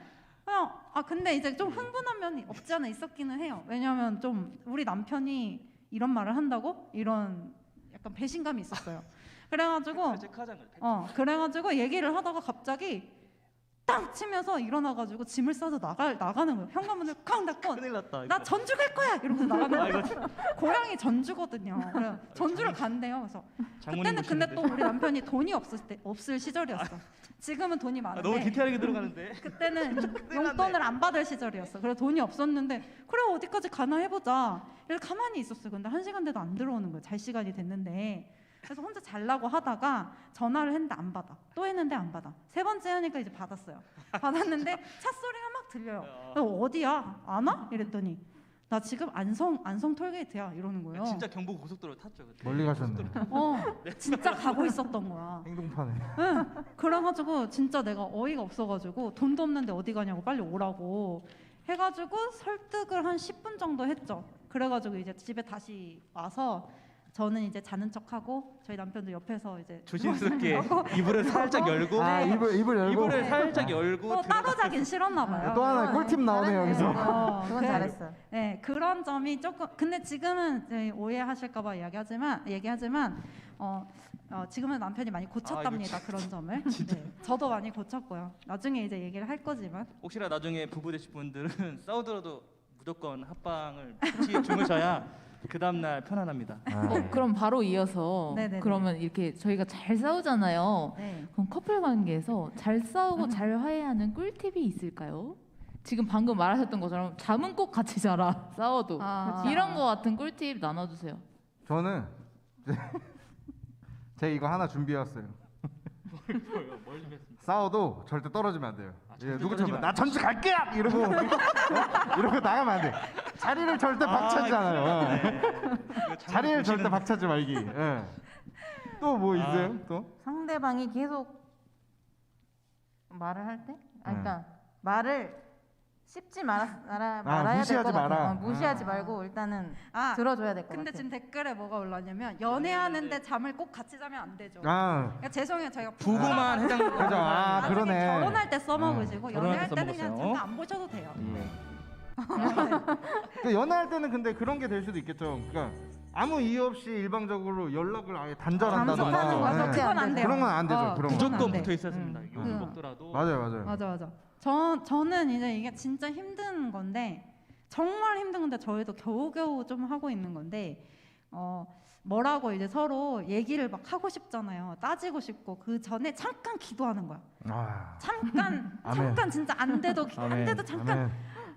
그냥 근데 이제 좀 흥분한 면이 없지 않아 있었기는 해요. 왜냐하면 좀 우리 남편이 이런 말을 한다고 이런 약간 배신감이 있었어요. 그래가지고 그래가지고 얘기를 하다가 갑자기 땅 치면서 일어나가지고 짐을 싸서 나가는 거예요. 현관문을 쾅 닫고 큰일 났다. 나 전주 갈 거야 이러면서 나가는 거예요. 고향이 전주거든요. 그래서 전주를 간대요. 그래서 그때는 근데 또 우리 남편이 돈이 없을 시절이었어. 지금은 돈이 많은데 너무 디테일하게 들어가는데. 그때는 용돈을 안 받을 시절이었어. 그래서 돈이 없었는데 그래 어디까지 가나 해보자. 이렇게 가만히 있었어요. 근데 1시간 돼도 안 들어오는 거예요. 잘 시간이 됐는데. 그래서 혼자 잘라고 하다가 전화를 했는데 안 받아. 또 했는데 안 받아. 3번째 하니까 이제 받았어요. 받았는데 차 소리가 막 들려요. 그래서 어디야? 안 와? 이랬더니 나 지금 안성 톨게이트야 이러는 거예요. 진짜 경부 고속도로 탔죠. 그때. 멀리 가셨네. 진짜 가고 있었던 거야. 행동파네. 응. 그래가지고 진짜 내가 어이가 없어가지고 돈도 없는데 어디 가냐고 빨리 오라고 해가지고 설득을 한 10분 정도 했죠. 그래가지고 이제 집에 다시 와서 저는 이제 자는 척하고 저희 남편도 옆에서 이제 조심스럽게 이불을 살짝 열고 입을 열고 이불을 살짝 열고 또 따로 자긴 싫었나 봐요. 또 하나 꿀팁 나오네요 여기서. 그건 잘했어. 네, 그런 점이 조금 근데 지금은 이제 오해하실까봐 얘기하지만 지금은 남편이 많이 고쳤답니다. 그런 점을. 네, 저도 많이 고쳤고요. 나중에 이제 얘기를 할 거지만 혹시나 나중에 부부 되실 분들은 싸우더라도 무조건 합방을 같이 주무셔야 그 다음날 편안합니다. 그럼 바로 이어서 네네네. 그러면 이렇게 저희가 잘 싸우잖아요. 네. 그럼 커플 관계에서 잘 싸우고 잘 화해하는 꿀팁이 있을까요? 지금 방금 말하셨던 것처럼 잠은 꼭 같이 자라 싸워도 이런 거 같은 꿀팁 나눠주세요. 저는 제가 이거 하나 준비해왔어요. 싸워도 절대 떨어지면 안 돼요. 누구처럼 나 전주 갈게 이러고 이러고 나가면 안 돼. 자리를 절대 박차지 않아요. 자리를 절대 박차지 말기. 또 뭐 있어요? 또 상대방이 계속 말을 할 때, 그러니까 말을 씹지 말아야 될 무시하지 것 같아요. 마라. 무시하지 말고 일단은 들어줘야 될 것 같아요. 근데 지금 댓글에 뭐가 올랐냐면 연애하는데 잠을 꼭 같이 자면 안 되죠. 그러니까 죄송해요 저희가 부부만 해당. 그죠. 나중에 그러네. 결혼할 때 써먹으시고 결혼할 연애할 때 때는 그냥 써먹었어요. 잠깐 안 보셔도 돼요. 그 연애할 때는 근데 그런 게 될 수도 있겠죠. 그러니까 아무 이유 없이 일방적으로 연락을 아예 단절한다거나. 잠수하는 거 절대 그건 안 안 돼요. 그런 건 안 되죠. 그런 건. 무조건 안 돼. 붙어 있어야 됩니다. 욕을 먹더라도. 맞아요. 맞아. 저는 이제 이게 진짜 힘든 건데 정말 힘든 건데 저희도 겨우겨우 좀 하고 있는 건데 뭐라고 이제 서로 얘기를 막 하고 싶잖아요. 따지고 싶고 그 전에 잠깐 기도하는 거야. 잠깐 진짜 안 돼도 잠깐. 아멘.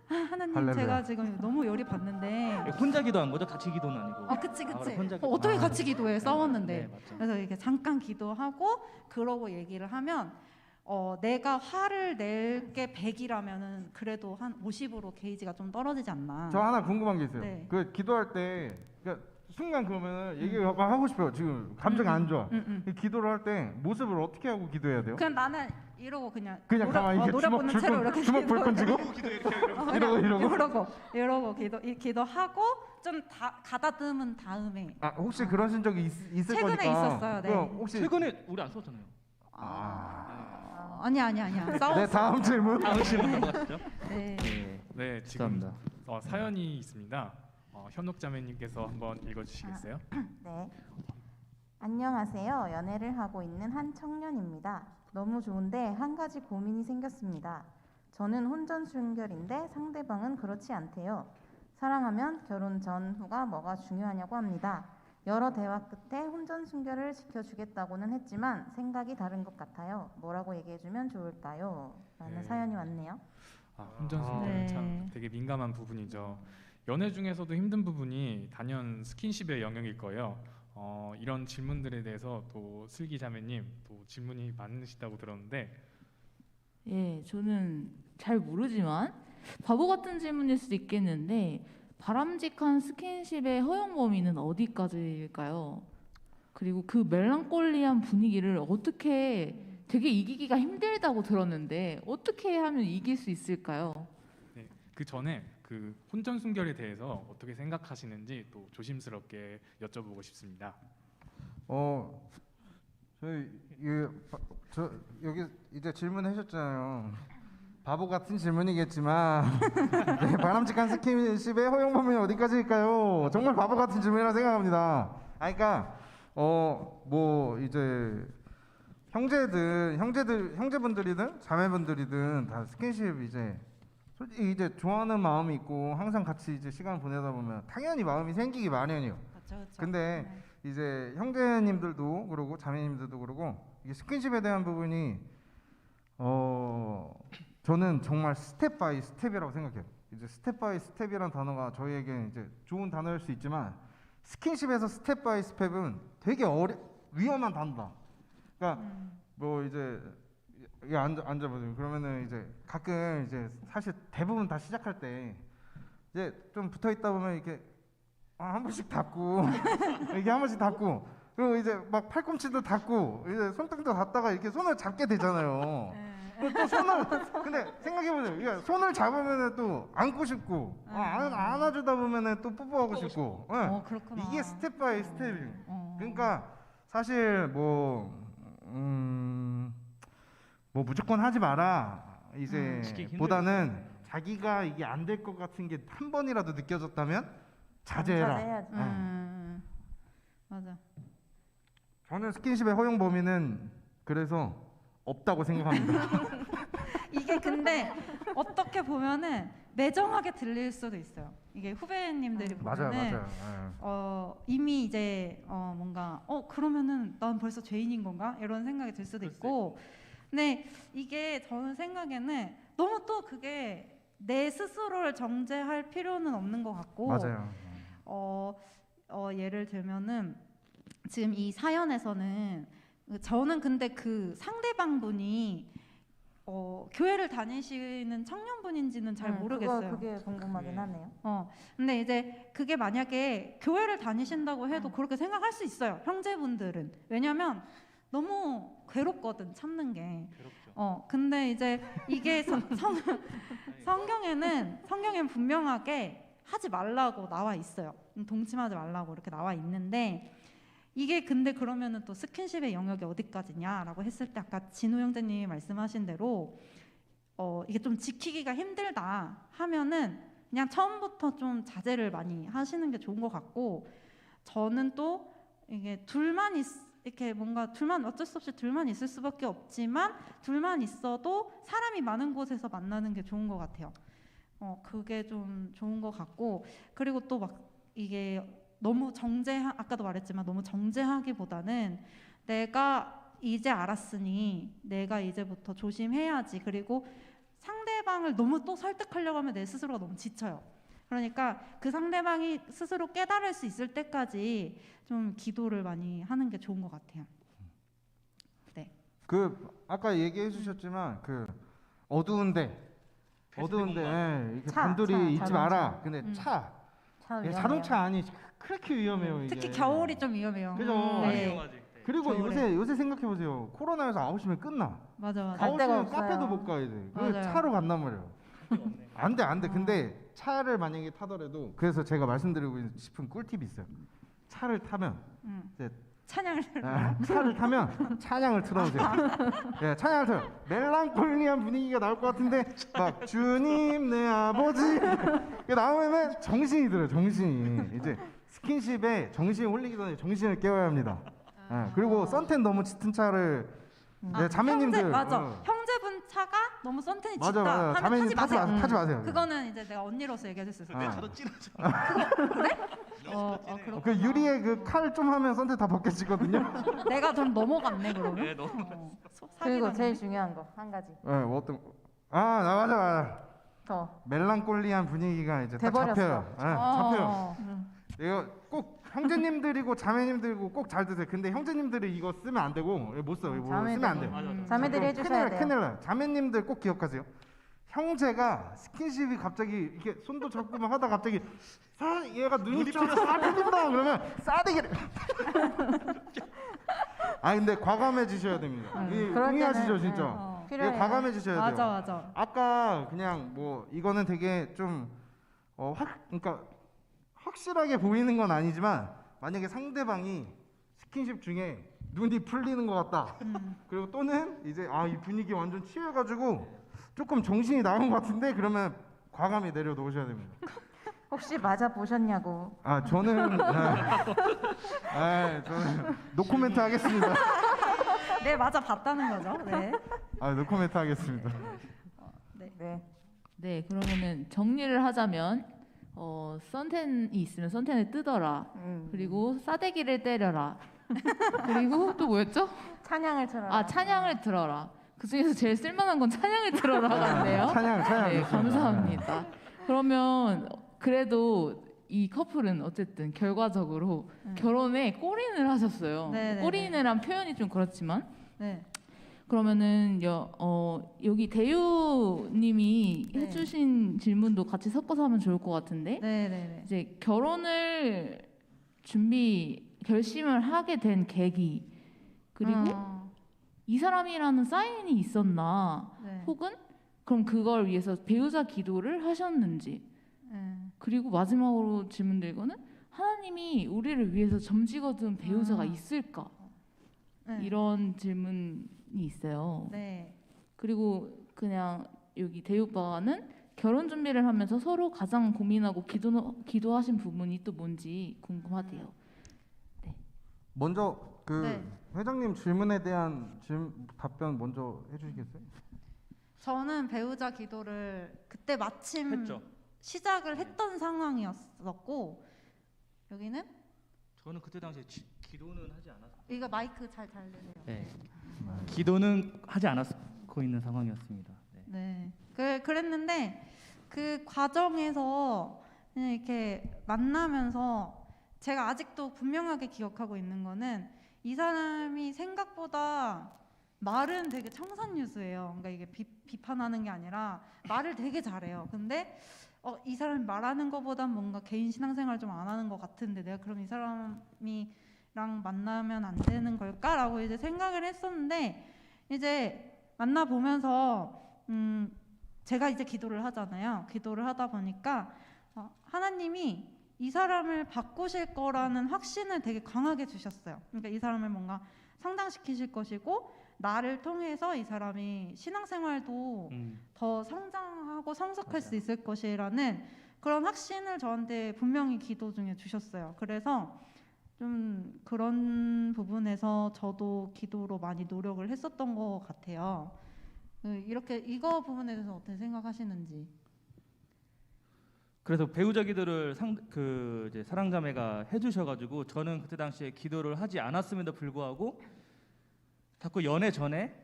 하나님 할렐루야. 제가 지금 너무 열이 받는데. 혼자 기도한 거죠? 같이 기도는 아니고. 그치. 혼자 어떻게 같이 기도해 싸웠는데. 네, 맞죠. 그래서 이렇게 잠깐 기도하고 그러고 얘기를 하면 내가 화를 낼 게 100이라면은 그래도 한 50으로 게이지가 좀 떨어지지 않나. 저 하나 궁금한 게 있어요. 네. 그 기도할 때 그러니까 순간 그러면 얘기를 막 하고 싶어요. 지금 감정이 안 좋아. 기도를 할 때 모습을 어떻게 하고 기도해야 돼요? 그냥 나는 이러고 그냥 가만히 이렇게 노래 보는 채로 이렇게 주먹 불끈 쥐고 이러고 기도하고 좀 가다듬은 다음에. 혹시 그러신 적이 있을 최근에 거니까. 있었어요. 네. 그럼 혹시 최근에 우리 안 싸웠잖아요. 아니야. 싸웠어. 네, 다음 질문. 다음 질문 넘어가시죠. 네. 네, 지금 감사합니다. 사연이 있습니다. 현옥자매님께서 한번 읽어주시겠어요? 네. 안녕하세요. 연애를 하고 있는 한 청년입니다. 너무 좋은데 한 가지 고민이 생겼습니다. 저는 혼전순결인데 상대방은 그렇지 않대요. 사랑하면 결혼 전후가 뭐가 중요하냐고 합니다. 여러 대화 끝에 혼전순결을 지켜주겠다고는 했지만 생각이 다른 것 같아요. 뭐라고 얘기해주면 좋을까요? 라는 사연이 왔네요. 혼전순결 참 되게 민감한 부분이죠. 연애 중에서도 힘든 부분이 단연 스킨십의 영역일 거예요. 이런 질문들에 대해서 또 슬기 자매님 또 질문이 많으시다고 들었는데 예, 저는 잘 모르지만 바보 같은 질문일 수도 있겠는데 바람직한 스킨십의 허용 범위는 어디까지일까요? 그리고 그 멜랑콜리한 분위기를 어떻게 되게 이기기가 힘들다고 들었는데 어떻게 하면 이길 수 있을까요? 네, 그 전에 그 혼전순결에 대해서 어떻게 생각하시는지 또 조심스럽게 여쭤보고 싶습니다. 저희 저 여기 이제 질문하셨잖아요. 바보 같은 질문이겠지만 네, 바람직한 스킨십의 허용 범위는 어디까지일까요? 정말 바보 같은 질문이라 생각합니다. 그러니까 뭐 이제 형제분들이든 자매분들이든 다 스킨십 이제 솔직히 이제 좋아하는 마음이 있고 항상 같이 이제 시간 보내다 보면 당연히 마음이 생기기 마련이에요. 그렇죠. 근데 이제 형제님들도 그러고 자매님들도 그러고 이게 스킨십에 대한 부분이 저는 정말 스텝 바이 스텝이라고 생각해요. 이제 스텝 바이 스텝이라는 단어가 저희에게 이제 좋은 단어일 수 있지만 스킨십에서 스텝 바이 스텝은 되게 위험한 단어다. 그러니까 뭐 이제 이게 앉아보세요. 그러면은 이제 가끔 이제 사실 대부분 다 시작할 때 이제 좀 붙어 있다 보면 이렇게 한 번씩 닫고 이렇게 한 번씩 닫고 그리고 이제 막 팔꿈치도 닫고 이제 손등도 닫다가 이렇게 손을 잡게 되잖아요. 그리고 또 손을 근데 생각해보세요. 이게 손을 잡으면은 또 안고 싶고 안아주다 보면은 또 뽀뽀하고 싶고 그렇구나. 이게 스텝 바이 스텝이에요. 그러니까 사실 뭐 무조건 하지 마라 이제 보다는 자기가 이게 안 될 것 같은 게 한 번이라도 느껴졌다면 자제해라. 자제해야지. 맞아. 저는 스킨십의 허용 범위는 그래서 없다고 생각합니다. 이게 근데 어떻게 보면은 매정하게 들릴 수도 있어요. 이게 후배님들이 보면은 이미 이제 뭔가 그러면은 난 벌써 죄인인 건가 이런 생각이 들 수도 있고. 근데 이게 저는 생각에는 너무 또 그게 내 스스로를 정죄할 필요는 없는 것 같고. 맞아요. 예를 들면은 지금 이 사연에서는 저는 근데 그 상대방 분이 교회를 다니시는 청년분인지는 잘 모르겠어요. 그게 궁금하긴 하네요. 근데 이제 그게 만약에 교회를 다니신다고 해도 그렇게 생각할 수 있어요. 형제분들은. 왜냐면 너무 괴롭거든 참는 게. 근데 이제 이게 성경에는 분명하게 하지 말라고 나와 있어요. 동침하지 말라고 이렇게 나와 있는데 이게 근데 그러면은 또 스킨십의 영역이 어디까지냐라고 했을 때 아까 진우 형제님이 말씀하신 대로 이게 좀 지키기가 힘들다 하면은 그냥 처음부터 좀 자제를 많이 하시는 게 좋은 것 같고 저는 또 이게 이렇게 뭔가 어쩔 수 없이 둘만 있을 수밖에 없지만 둘만 있어도 사람이 많은 곳에서 만나는 게 좋은 것 같아요. 그게 좀 좋은 것 같고 그리고 또 막 이게 너무 아까도 말했지만 너무 정죄하기보다는 내가 이제 알았으니 내가 이제부터 조심해야지. 그리고 상대방을 너무 또 설득하려고 하면 내 스스로가 너무 지쳐요. 그러니까 그 상대방이 스스로 깨달을 수 있을 때까지 좀 기도를 많이 하는 게 좋은 것 같아요. 네. 아까 얘기해 주셨지만 어두운데 이렇게 단둘이 있지 마라. 근데 자동차 안이 그렇게 위험해요. 특히 이게. 겨울이 좀 위험해요. 그죠? 네. 그리고 겨울에. 요새 생각해 보세요. 코로나에서 9시면 끝나. 맞아. 갈 데가 9시면 없어요. 카페도 못 가야 돼. 맞아요. 차로 간단 말이에요. 안 돼. 근데 차를 만약에 타더라도 그래서 제가 말씀드리고 싶은 꿀팁이 있어요. 차를 타면 이제 찬양을 차를 타면 찬양을 틀어놓으세요. 예, 찬양을 틀어. 멜랑콜리한 분위기가 나올 것 같은데 막 주님 내 아버지 이게 나오면 정신이 들어요. 정신이 이제 스킨십에 정신이 홀리기 전에 정신을 깨워야 합니다. 예, 그리고 선텐 너무 짙은 차를 자매님들 형제분 차가 너무 선텐이 맞아. 짙다 하면 자매님 타지 마세요. 타지 마세요. 그거는 이제 내가 언니로서 얘기해 줄 수 있어요. 차도 찐하죠. 그렇구나. 그 유리에 그 칼 좀 하면 선텐 다 벗겨지거든요. 내가 좀 넘어갔네 그러면. 네, 너무. 그리고 제일 중요한 거 한 가지 맞아. 더 멜랑콜리한 분위기가 이제 딱 돼버렸어. 잡혀요. 잡혀요. 이거 꼭 형제님들이고 자매님들이고 꼭 잘 드세요. 근데 형제님들이 이거 쓰면 안 되고 못 써. 이거 쓰면 안 돼요. 자매들이 해주셔야 돼요. 큰일 나요. 자매님들 꼭 기억하세요. 형제가 스킨십이 갑자기 이렇게 손도 잡고 막 하다 갑자기 얘가 눈이 좀 싸들린다 그러면 싸대기를 근데 과감해지셔야 됩니다. 동의하시죠 진짜? 필요해요. 과감해지셔야 돼요. 맞아. 아까 그냥 뭐 이거는 되게 좀 그러니까 확실하게 보이는 건 아니지만 만약에 상대방이 스킨십 중에 눈이 풀리는 것 같다. 그리고 또는 이제 이 분위기 완전 취해가지고 조금 정신이 나간 것 같은데 그러면 과감히 내려놓으셔야 됩니다. 혹시 맞아 보셨냐고. 아 저는 저는 노코멘트 하겠습니다. 네, 맞아 봤다는 거죠. 네. 노코멘트 하겠습니다. 네. 네, 그러면은 정리를 하자면 선텐이 있으면 선텐을 뜯어라. 그리고 싸대기를 때려라. 그리고 또 뭐였죠? 찬양을 들어라. 아, 찬양을 들어라. 그 중에서 제일 쓸만한 건 찬양을 들어라가인데요. 찬양 네, 좋습니다. 감사합니다. 그러면 그래도 이 커플은 어쨌든 결과적으로 결혼에 골인을 하셨어요. 네네네. 골인이란 표현이 좀 그렇지만 네. 그러면은 여기 대유님이 네. 해주신 질문도 같이 섞어서 하면 좋을 것 같은데 네, 네, 이제 결혼을 결심을 하게 된 계기 그리고 이 사람이라는 사인이 있었나 네. 혹은 그럼 그걸 위해서 배우자 기도를 하셨는지 네. 그리고 마지막으로 질문드리고는 하나님이 우리를 위해서 점찍어둔 배우자가 있을까 네. 이런 질문이 있어요. 네. 그리고 그냥 여기 대우빠는 결혼 준비를 하면서 서로 가장 고민하고 기도하신 부분이 또 뭔지 궁금하대요. 먼저 네. 회장님 질문에 대한 답변 먼저 해주시겠어요? 저는 배우자 기도를 그때 마침 했죠. 시작을 했던 상황이었었고 여기는 저는 그때 당시에 기도는 하지 않았어요. 이거 마이크 잘 달리세요. 네. 기도는 하지 않았고 있는 상황이었습니다. 네. 네. 그랬는데 그 과정에서 그냥 이렇게 만나면서 제가 아직도 분명하게 기억하고 있는 거는 이 사람이 생각보다 말은 되게 청산유수예요. 그러니까 이게 비판하는 게 아니라 말을 되게 잘해요. 근데 이 사람이 말하는 것보단 뭔가 개인 신앙생활 좀 안 하는 것 같은데 내가 그럼 이 사람이랑 만나면 안 되는 걸까라고 이제 생각을 했었는데 이제 만나 보면서 제가 이제 기도를 하잖아요. 기도를 하다 보니까 하나님이 이 사람을 바꾸실 거라는 확신을 되게 강하게 주셨어요. 그러니까 이 사람을 뭔가 성장시키실 것이고 나를 통해서 이 사람이 신앙생활도 더 성장하고 성숙할 수 있을 것이라는 그런 확신을 저한테 분명히 기도 중에 주셨어요. 그래서 좀 그런 부분에서 저도 기도로 많이 노력을 했었던 것 같아요. 이렇게 이거 부분에 대해서 어떻게 생각하시는지. 그래서 배우자 기도를 이제 사랑자매가 해주셔가지고 저는 그때 당시에 기도를 하지 않았음에도 불구하고 자꾸 연애 전에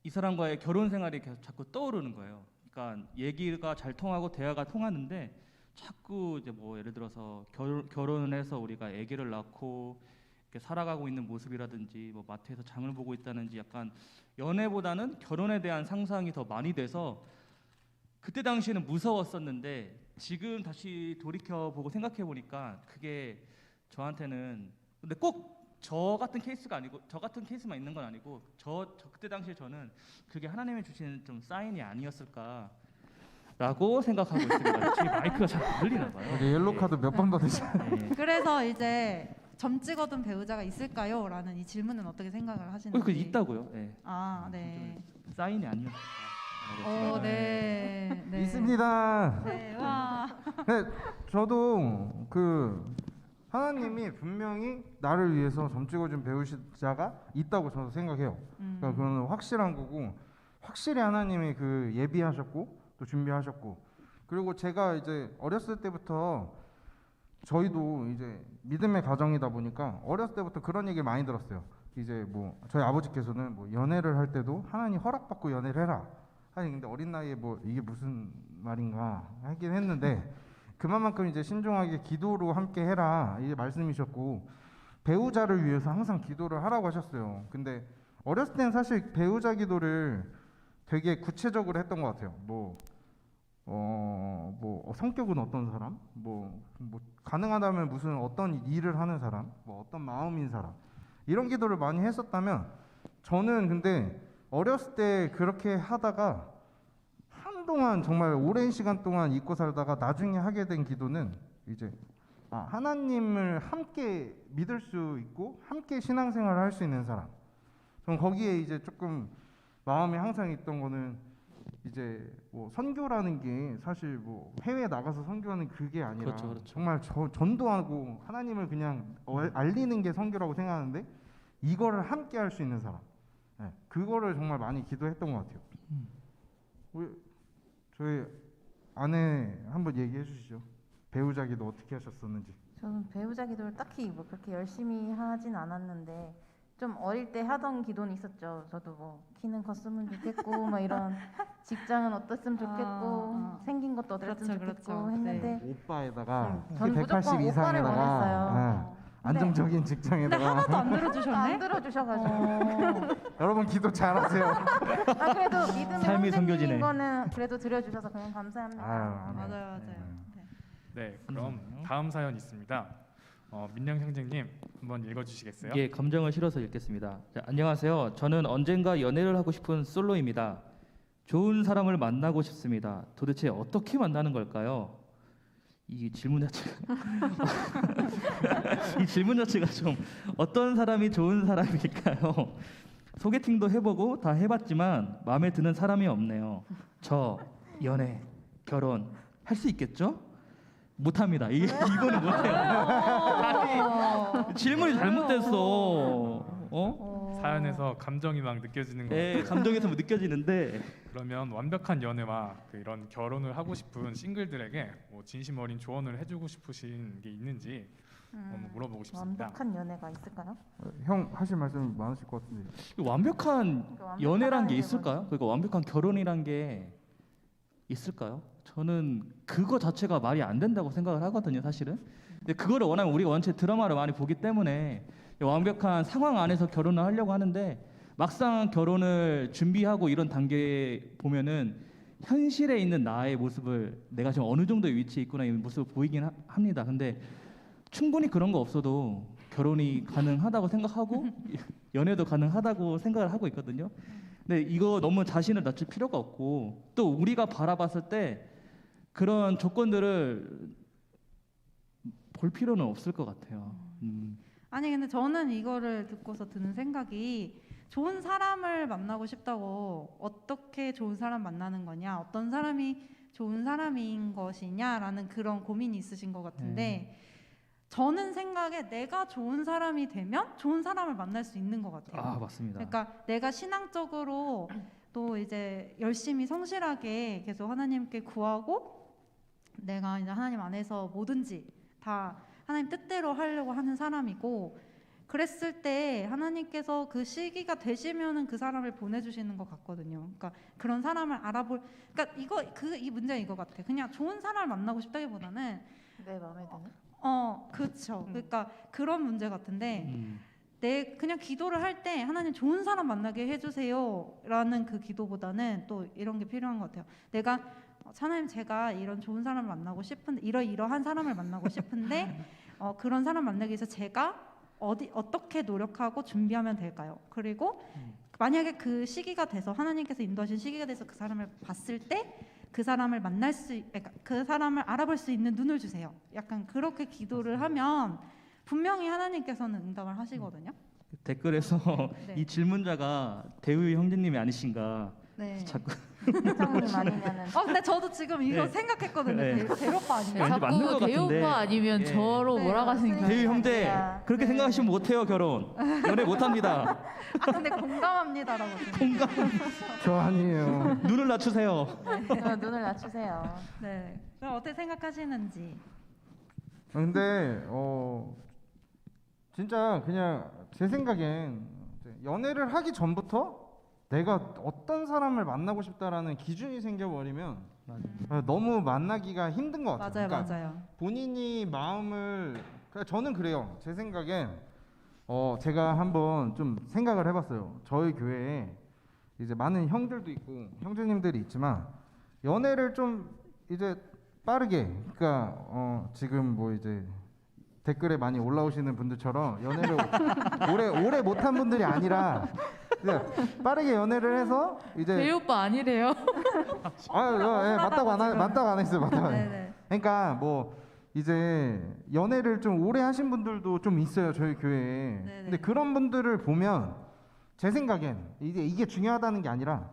이 사람과의 결혼 생활이 계속 자꾸 떠오르는 거예요. 그러니까 얘기가 잘 통하고 대화가 통하는데 자꾸 이제 뭐 예를 들어서 결혼을 해서 우리가 아기를 낳고 이렇게 살아가고 있는 모습이라든지 뭐 마트에서 장을 보고 있다든지 약간 연애보다는 결혼에 대한 상상이 더 많이 돼서 그때 당시에는 무서웠었는데 지금 다시 돌이켜 보고 생각해 보니까 그게 저한테는 근데 꼭 저 같은 케이스가 아니고 저 같은 케이스만 있는 건 아니고 저 그때 당시에 저는 그게 하나님이 주시는 좀 사인이 아니었을까라고 생각하고 있습니다. 제 마이크가 잘 안 들리나 봐요. 옐로 카드 몇 번 받으셨어요? 네. 그래서 이제 점 찍어둔 배우자가 있을까요? 라는 이 질문은 어떻게 생각을 하시는지. 그 있다고요? 네. 아, 네. 사인이 아니었을까. 네. 네. 있습니다. 네. 와. 네, 저도 하나님이 분명히 나를 위해서 점 찍어준 배우자가 있다고 저도 생각해요. 그러니까 그건 확실한 거고 확실히 하나님이 예비하셨고 또 준비하셨고 그리고 제가 이제 어렸을 때부터 저희도 이제 믿음의 가정이다 보니까 어렸을 때부터 그런 얘기 많이 들었어요. 이제 뭐 저희 아버지께서는 뭐 연애를 할 때도 하나님 허락받고 연애를 해라. 아니 근데 어린 나이에 뭐 이게 무슨 말인가 하긴 했는데 그만큼 이제 신중하게 기도로 함께 해라 이게 말씀이셨고 배우자를 위해서 항상 기도를 하라고 하셨어요. 근데 어렸을 때는 사실 배우자 기도를 되게 구체적으로 했던 것 같아요. 뭐 성격은 어떤 사람, 뭐 가능하다면 무슨 어떤 일을 하는 사람, 뭐 어떤 마음인 사람 이런 기도를 많이 했었다면 저는 근데 어렸을 때 그렇게 하다가 한동안 정말 오랜 시간 동안 잊고 살다가 나중에 하게 된 기도는 이제 하나님을 함께 믿을 수 있고 함께 신앙생활을 할 수 있는 사람. 전 거기에 이제 조금 마음에 항상 있던 거는 이제 뭐 선교라는 게 사실 뭐 해외에 나가서 선교하는 그게 아니라 그렇죠, 그렇죠. 정말 전도하고 하나님을 그냥 알리는 게 선교라고 생각하는데 이거를 함께 할 수 있는 사람, 네, 그거를 정말 많이 기도했던 것 같아요. 우리 저희 아내 한번 얘기해 주시죠. 배우자 기도 어떻게 하셨었는지. 저는 배우자 기도를 딱히 뭐 그렇게 열심히 하진 않았는데 좀 어릴 때 하던 기도는 있었죠. 저도 뭐 키는 컸으면 좋겠고 뭐 이런 직장은 어땠으면 좋겠고 생긴 것도 어땠으면 그렇죠, 좋겠고 그렇죠. 했는데 오빠에다가 키 저는 180 무조건 오빠를 이상에다가 원했어요. 안정적인 근데 직장에다가 하나도 안 안 들어주셨네. 들어주셔가지고 여러분 기도 잘하세요. 아 그래도 믿음의 삶이 섬겨지네. 형제님인 거는 그래도 들어주셔서 그냥 감사합니다. 아유, 맞아요, 네. 맞아요. 네. 네, 그럼 다음 사연 있습니다. 민영 형제님 한번 읽어주시겠어요? 예, 감정을 실어서 읽겠습니다. 자, 안녕하세요. 저는 언젠가 연애를 하고 싶은 솔로입니다. 좋은 사람을 만나고 싶습니다. 도대체 어떻게 만나는 걸까요? 이 질문 자체가 이 질문 자체가 좀 어떤 사람이 좋은 사람일까요? 소개팅도 해보고 다 해봤지만 마음에 드는 사람이 없네요. 저 연애, 결혼 할 수 있겠죠? 못합니다. 이거는 못해요. 아니, 질문이 잘못됐어. 사연에서 감정이 막 느껴지는 거 네, 같아요. 감정에서 느껴지는데 그러면 완벽한 연애와 이런 결혼을 하고 싶은 싱글들에게 뭐 진심 어린 조언을 해주고 싶으신 게 있는지 한번 물어보고 싶습니다. 완벽한 연애가 있을까요? 형 하실 말씀이 많으실 것 같은데. 완벽한 완벽하다는 연애란 게 게 있을까요? 그러니까 완벽한 결혼이란 게 있을까요? 저는 그거 자체가 말이 안 된다고 생각을 하거든요, 사실은. 근데 그거를 원하면 우리가 원체 드라마를 많이 보기 때문에 완벽한 상황 안에서 결혼을 하려고 하는데 막상 결혼을 준비하고 이런 단계에 보면은 현실에 있는 나의 모습을 내가 지금 어느 정도의 위치에 있구나 이 모습을 보이긴 합니다. 근데 충분히 그런 거 없어도 결혼이 가능하다고 생각하고 연애도 가능하다고 생각을 하고 있거든요. 근데 이거 너무 자신을 낮출 필요가 없고 또 우리가 바라봤을 때 그런 조건들을 볼 필요는 없을 것 같아요. 아니 근데 저는 이거를 듣고서 드는 생각이 좋은 사람을 만나고 싶다고 어떻게 좋은 사람 만나는 거냐, 어떤 사람이 좋은 사람인 것이냐라는 그런 고민이 있으신 것 같은데 저는 생각에 내가 좋은 사람이 되면 좋은 사람을 만날 수 있는 것 같아요. 아, 맞습니다. 그러니까 내가 신앙적으로 또 이제 열심히 성실하게 계속 하나님께 구하고 내가 이제 하나님 안에서 뭐든지 다 하나님 뜻대로 하려고 하는 사람이고 그랬을 때 하나님께서 그 시기가 되시면은 그 사람을 보내주시는 것 같거든요. 그러니까 그런 사람을 알아볼, 그러니까 이 문제는 이거 같아. 그냥 좋은 사람을 만나고 싶다기보다는 내 마음에 드는? 그렇죠. 그러니까 그런 문제 같은데 내 그냥 기도를 할 때 하나님 좋은 사람 만나게 해주세요라는 그 기도보다는 또 이런 게 필요한 것 같아요. 내가 하나님 제가 이런 좋은 사람을 만나고 싶은데 이러이러한 사람을 만나고 싶은데 그런 사람 만나기 위해서 제가 어떻게 노력하고 준비하면 될까요? 그리고 만약에 그 시기가 돼서 하나님께서 인도하신 시기가 돼서 그 사람을 봤을 때 그 사람을 만날 그러니까 그 사람을 알아볼 수 있는 눈을 주세요. 약간 그렇게 기도를 하면 분명히 하나님께서는 응답을 하시거든요. 댓글에서 네. 이 질문자가 대우 형제님이 아니신가 네. 자꾸 회장님 아니면은 근데 저도 지금 이거 네. 생각했거든요. 네. 대오빠 아닌가? 왠지 맞는 것 자꾸 대우 같은데. 오빠 아니면 예. 저로 네, 몰아가시니까 맞습니다. 대우 형제 아니라. 그렇게 네. 생각하시면 못해요 결혼 연애 못합니다. 근데 공감합니다라고. 공감 저 아니에요. 눈을 낮추세요. 눈을 낮추세요. 네. 그럼 어떻게 생각하시는지. 근데 진짜 그냥 제 생각엔 이제 연애를 하기 전부터 내가 어떤 사람을 만나고 싶다라는 기준이 생겨버리면 너무 만나기가 힘든 것 같아요. 맞아요, 그러니까 맞아요. 본인이 마음을 그러니까 저는 그래요. 제 생각엔 제가 한번 좀 생각을 해봤어요. 저희 교회에 이제 많은 형들도 있고 형제님들이 있지만 연애를 좀 이제 빠르게 그러니까 지금 뭐 이제 댓글에 많이 올라오시는 분들처럼 연애를 오래 못한 분들이 아니라 이제 빠르게 연애를 해서 이제 대우 오빠 아니래요. 맞다고 안 했어요. 맞다고 안 했어요. 네네. 그러니까 뭐 이제 연애를 좀 오래 하신 분들도 좀 있어요 저희 교회에. 네네. 근데 그런 분들을 보면 제 생각엔 이게 중요하다는 게 아니라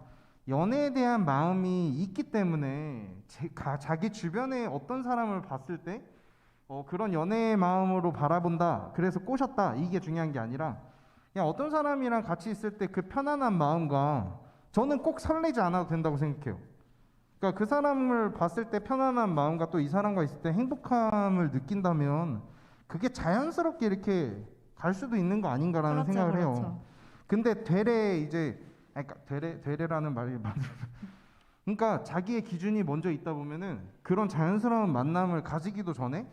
연애에 대한 마음이 있기 때문에 자기 주변에 어떤 사람을 봤을 때 그런 연애의 마음으로 바라본다. 그래서 꼬셨다. 이게 중요한 게 아니라 그냥 어떤 사람이랑 같이 있을 때 그 편안한 마음과 저는 꼭 설레지 않아도 된다고 생각해요. 그러니까 그 사람을 봤을 때 편안한 마음과 또 이 사람과 있을 때 행복함을 느낀다면 그게 자연스럽게 이렇게 갈 수도 있는 거 아닌가라는 그렇죠, 생각을 해요. 그렇죠. 근데 되레 이제 그러니까 되레라는 말이 맞는 그러니까 자기의 기준이 먼저 있다 보면은 그런 자연스러운 만남을 가지기도 전에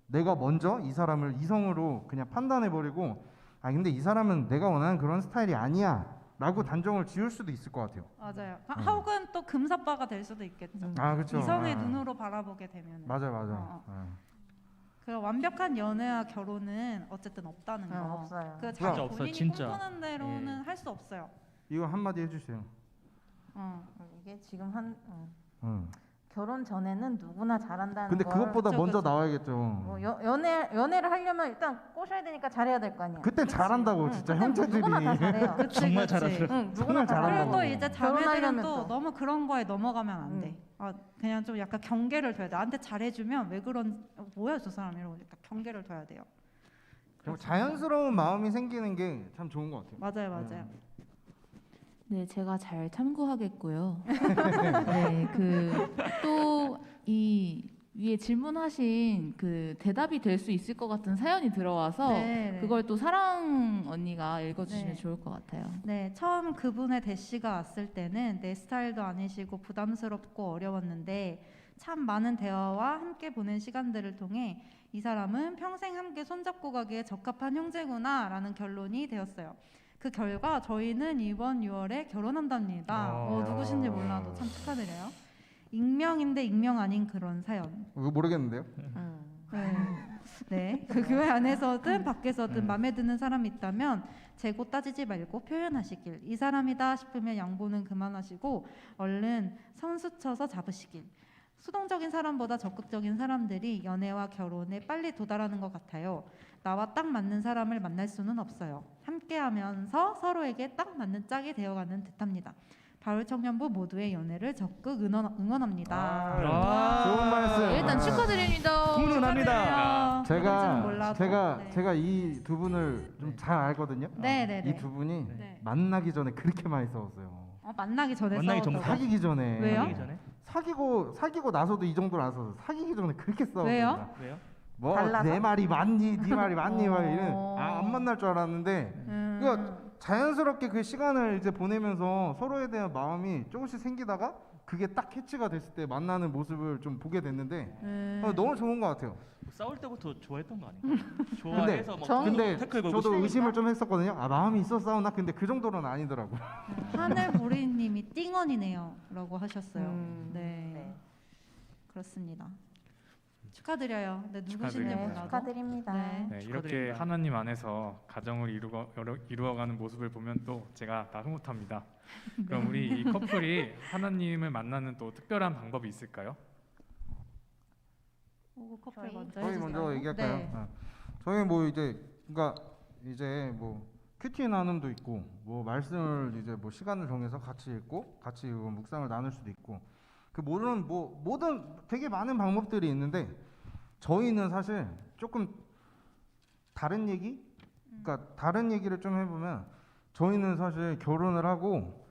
내가 먼저 이 사람을 이성으로 그냥 판단해 버리고 아 근데 이 사람은 내가 원하는 그런 스타일이 아니야 라고 단정을 지을 수도 있을 것 같아요. 맞아요. 혹은 또 금사빠가 될 수도 있겠죠. 아 그렇죠. 이성의 아. 눈으로 바라보게 되면. 맞아. 그 완벽한 연애와 결혼은 어쨌든 없다는 거. 없어요. 그 진짜 자기 없어요, 본인이 진짜. 꿈꾸는 대로는 예. 할 수 없어요. 이거 한마디 해주세요. 이게 지금 응. 결혼 전에는 누구나 잘한다는 근데 걸 그것보다 그쵸, 먼저 그쵸. 나와야겠죠. 뭐 연애를 하려면 일단 꼬셔야 되니까 잘해야 될 거 아니야. 그땐 잘한다고 진짜 그땐 형제들이. 누구나 다 잘해요. 그치, 정말 그치. 잘하더라고요. 누구나 정말 다 잘한다고. 그리고 잘해요. 또 이제 자매들은 결혼하려면 또 또. 너무 그런 거에 넘어가면 안 돼. 그냥 좀 약간 경계를 둬야 돼. 나한테 잘해주면 왜 그런 뭐야 저 사람 이러고 약간 경계를 둬야 돼요. 그리고 자연스러운 마음이 생기는 게 참 좋은 것 같아요. 맞아요. 네, 제가 잘 참고하겠고요. 네, 또 이 위에 질문하신 그 대답이 될 수 있을 것 같은 사연이 들어와서 네. 그걸 또 사랑 언니가 읽어주시면 네. 좋을 것 같아요. 네, 처음 그분의 대시가 왔을 때는 내 스타일도 아니시고 부담스럽고 어려웠는데 참 많은 대화와 함께 보낸 시간들을 통해 이 사람은 평생 함께 손잡고 가기에 적합한 형제구나라는 결론이 되었어요. 그 결과 저희는 이번 6월에 결혼한답니다. 누구신지 몰라도 참 축하드려요. 익명인데 익명 아닌 그런 사연. 이거 모르겠는데요. 네, 그 교회 안에서든 밖에서든 마음에 드는 사람이 있다면 재고 따지지 말고 표현하시길. 이 사람이다 싶으면 양보는 그만하시고 얼른 선수 쳐서 잡으시길. 수동적인 사람보다 적극적인 사람들이 연애와 결혼에 빨리 도달하는 것 같아요. 나와 딱 맞는 사람을 만날 수는 없어요. 함께하면서 서로에게 딱 맞는 짝이 되어가는 듯합니다. 바울 청년부 모두의 연애를 적극 응원합니다. 좋은 말씀. 네, 일단 축하드립니다. 훈훈합니다. 제가 이 두 분을 좀 잘 알거든요. 네네네. 이 두 분이 네. 만나기 전에 그렇게 많이 싸웠어요. 만나기 전에 만나기 싸웠다고? 전부터? 사귀기 전에. 왜요? 하기 전에? 사귀고 나서도 이 정도로 안 싸워서 사귀기 전에 그렇게 싸웠어요. 왜요? 왜요? 뭐 달라서? 내 말이 맞니, 네 말이 맞니, 막 이런 안 만날 줄 알았는데 그러니까 자연스럽게 그 시간을 이제 보내면서 서로에 대한 마음이 조금씩 생기다가 그게 딱 캐치가 됐을 때 만나는 모습을 좀 보게 됐는데 너무 좋은 것 같아요. 싸울 때부터 좋아했던 거 아닌가? 좋아해서 막 근데 태클 걸고 저도 싶- 의심을 좀 했었거든요. 아 마음이 있어 싸우나? 근데 그 정도는 아니더라고. 하늘보리님이 띵언이네요라고 하셨어요. 네. 네. 그렇습니다. 축하드려요. 네, 누구신지 축하드립니다. 몰라도. 축하드립니다. 네. 네, 이렇게 축하드립니다. 하나님 안에서 가정을 이루어가는 모습을 보면 또 제가 다 흐뭇합니다. 그럼 우리 이 커플이 하나님을 만나는 또 특별한 방법이 있을까요? 오고 커플 저희? 먼저 저희 해주세요. 먼저 얘기할까요? 네. 저희 뭐 이제 그러니까 이제 뭐 큐티 나눔도 있고 뭐 말씀을 이제 뭐 시간을 정해서 같이 읽고 같이 묵상을 나눌 수도 있고 그 모든 되게 많은 방법들이 있는데 저희는 사실 조금 다른 얘기? 그러니까 다른 얘기를 좀 해보면 저희는 사실 결혼을 하고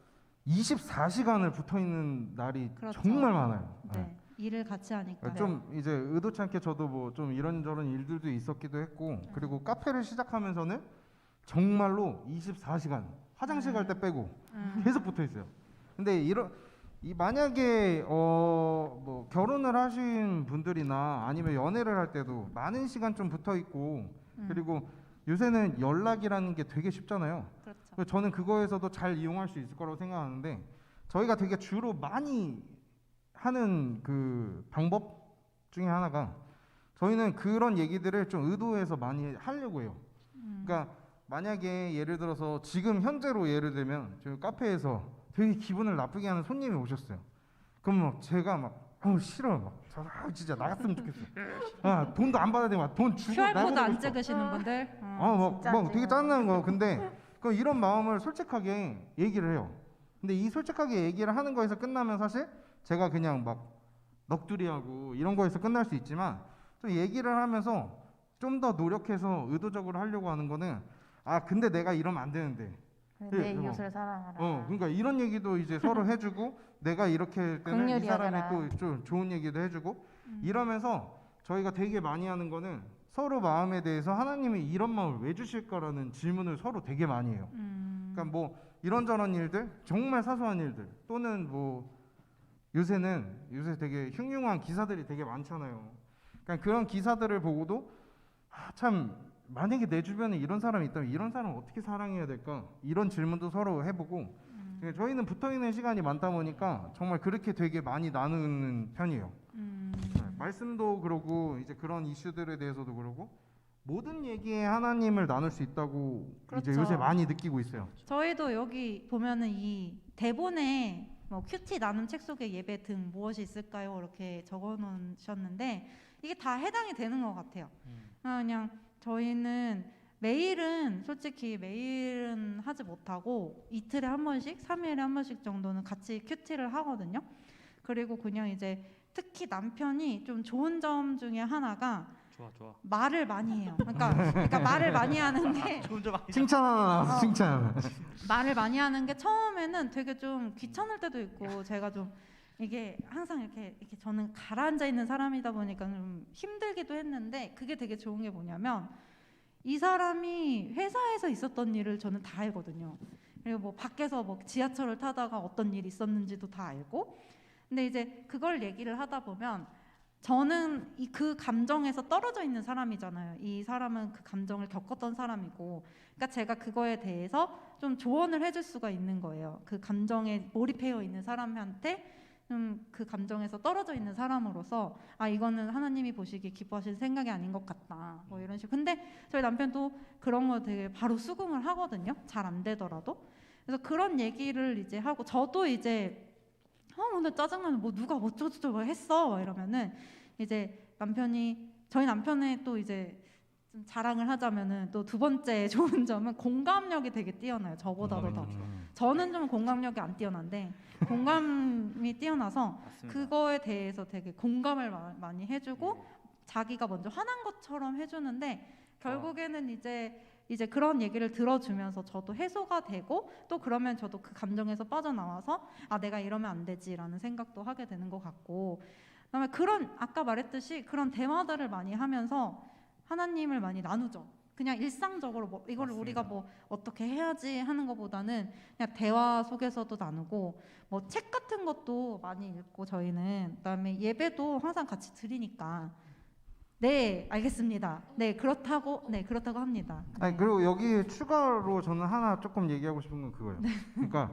24시간을 붙어 있는 날이 그렇죠. 정말 많아요. 네. 일을 같이 하니까. 좀 이제 의도치 않게 저도 뭐 좀 이런저런 일들도 있었기도 했고 그리고 카페를 시작하면서는 정말로 24시간 화장실 갈 때 빼고 계속 붙어 있어요. 근데 만약에 뭐 결혼을 하신 분들이나 아니면 연애를 할 때도 많은 시간 좀 붙어 있고 그리고 요새는 연락이라는 게 되게 쉽잖아요. 그렇죠. 그래서 저는 그거에서도 잘 이용할 수 있을 거라고 생각하는데 저희가 되게 주로 많이 하는 그 방법 중에 하나가 저희는 그런 얘기들을 좀 의도해서 많이 하려고 해요. 그러니까 만약에 예를 들어서 지금 현재로 예를 들면 저희 카페에서 되게 기분을 나쁘게 하는 손님이 오셨어요. 그럼 막 제가 막 싫어 진짜 나갔으면 좋겠어. 돈도 안 받아야 되고 돈 주고 QR코드 나가고 안 싶어. 찍으시는 분들. 막 되게 짜증나는 거. 근데 그 이런 마음을 솔직하게 얘기를 해요. 근데 이 솔직하게 얘기를 하는 거에서 끝나면 사실 제가 그냥 막 넋두리하고 이런 거에서 끝날 수 있지만 좀 얘기를 하면서 좀 더 노력해서 의도적으로 하려고 하는 거는 아 근데 내가 이러면 안 되는데 내 그거. 이웃을 사랑하라. 그러니까 이런 얘기도 이제 서로 해주고 내가 이렇게 할 때는 이 긍휼히 사람이 여겨라. 또 좀 좋은 얘기도 해주고 이러면서 저희가 되게 많이 하는 거는 서로 마음에 대해서 하나님이 이런 마음을 왜 주실까라는 질문을 서로 되게 많이 해요. 그러니까 뭐 이런저런 일들 정말 사소한 일들 또는 뭐 요새 되게 흉흉한 기사들이 되게 많잖아요. 그러니까 그런 기사들을 보고도 참 만약에 내 주변에 이런 사람이 있다면 이런 사람을 어떻게 사랑해야 될까 이런 질문도 서로 해보고 저희는 붙어있는 시간이 많다 보니까 정말 그렇게 되게 많이 나누는 편이에요. 네, 말씀도 그러고 이제 그런 이슈들에 대해서도 그러고 모든 얘기에 하나님을 나눌 수 있다고 이제 그렇죠. 요새 많이 느끼고 있어요. 저희도 여기 보면은 이 대본에 뭐 큐티 나눔 책 속에 예배 등 무엇이 있을까요? 이렇게 적어 놓으셨는데 이게 다 해당이 되는 것 같아요. 그냥 저희는 솔직히 매일은 하지 못하고 이틀에 한 번씩, 3일에 한 번씩 정도는 같이 큐티를 하거든요. 그리고 그냥 이제 특히 남편이 좀 좋은 점 중에 하나가 좋아. 말을 많이 해요. 그러니까 말을 많이 하는 게 좋은 점 아니야. 칭찬 하나 나와서 칭찬. 말을 많이 하는 게 처음에는 되게 좀 귀찮을 때도 있고 제가 좀 이게 항상 이렇게 저는 가라앉아 있는 사람이다 보니까 좀 힘들기도 했는데 그게 되게 좋은 게 뭐냐면 이 사람이 회사에서 있었던 일을 저는 다 알거든요. 그리고 뭐 밖에서 뭐 지하철을 타다가 어떤 일이 있었는지도 다 알고 근데 이제 그걸 얘기를 하다 보면 저는 그 감정에서 떨어져 있는 사람이잖아요. 이 사람은 그 감정을 겪었던 사람이고 그러니까 제가 그거에 대해서 좀 조언을 해줄 수가 있는 거예요. 그 감정에 몰입해 있는 사람한테 그 감정에서 떨어져 있는 사람으로서 아 이거는 하나님이 보시기에 기뻐하시는 생각이 아닌 것 같다 뭐 이런 식으로. 근데 저희 남편도 그런 거 되게 바로 수긍을 하거든요. 잘 안 되더라도. 그래서 그런 얘기를 이제 하고 저도 이제 오늘 짜증나는 뭐 누가 어쩌고저쩌고 했어 이러면은 이제 저희 남편의 또 이제 좀 자랑을 하자면은 또 두 번째 좋은 점은 공감력이 되게 뛰어나요. 저보다도 더. 저는 좀 공감력이 안 뛰어난데 공감이 뛰어나서 맞습니다. 그거에 대해서 되게 공감을 많이 해주고 자기가 먼저 화난 것처럼 해주는데 결국에는 이제 그런 얘기를 들어주면서 저도 해소가 되고 또 그러면 저도 그 감정에서 빠져나와서 아 내가 이러면 안 되지라는 생각도 하게 되는 것 같고 그다음에 아까 말했듯이 그런 대화들을 많이 하면서 하나님을 많이 나누죠. 그냥 일상적으로 뭐 이걸 우리가 뭐 어떻게 해야지 하는 것보다는 그냥 대화 속에서도 나누고 뭐 책 같은 것도 많이 읽고 저희는 그다음에 예배도 항상 같이 드리니까 네 알겠습니다. 네 그렇다고 합니다. 아니 네. 그리고 여기 추가로 저는 하나 조금 얘기하고 싶은 건 그거예요. 그러니까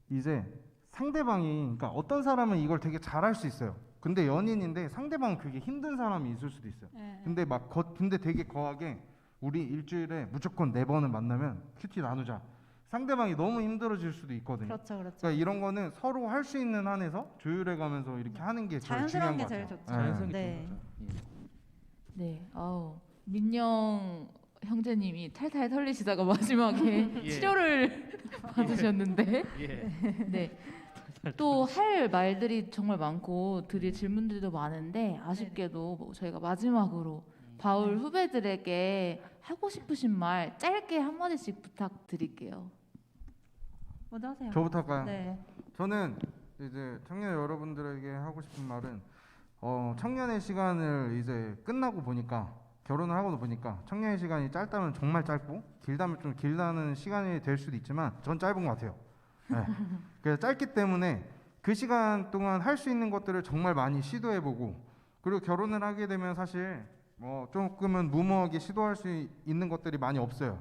이제 상대방이 그러니까 어떤 사람은 이걸 되게 잘할 수 있어요. 근데 연인인데 상대방은 그게 힘든 사람이 있을 수도 있어요. 네. 근데 되게 거하게 우리 일주일에 무조건 4번은 만나면 큐티 나누자. 상대방이 너무 힘들어질 수도 있거든요. 그렇죠. 그러니까 이런 거는 서로 할 수 있는 한에서 조율해가면서 이렇게 하는 게 제일 자연스러운 중요한 게 것 제일 같아요. 좋죠. 자연스럽게 네. 좋은 거죠. 네, 민영 형제님이 탈탈 털리시다가 마지막에 예. 치료를 받으셨는데, 예. 네, 또 할 말들이 정말 많고 드릴 질문들도 많은데 아쉽게도 뭐 저희가 마지막으로 바울 후배들에게 하고 싶으신 말 짧게 한 마디씩 부탁드릴게요. 먼저 하세요. 저부터 할까요? 네. 저는 이제 청년 여러분들에게 하고 싶은 말은 청년의 시간을 이제 끝나고 보니까 결혼을 하고 보니까 청년의 시간이 짧다면 정말 짧고 길다면 좀 길다는 시간이 될 수도 있지만 전 짧은 것 같아요. 네. 그래서 짧기 때문에 그 시간 동안 할 수 있는 것들을 정말 많이 시도해보고 그리고 결혼을 하게 되면 사실 조금은 무모하게 시도할 수 있는 것들이 많이 없어요.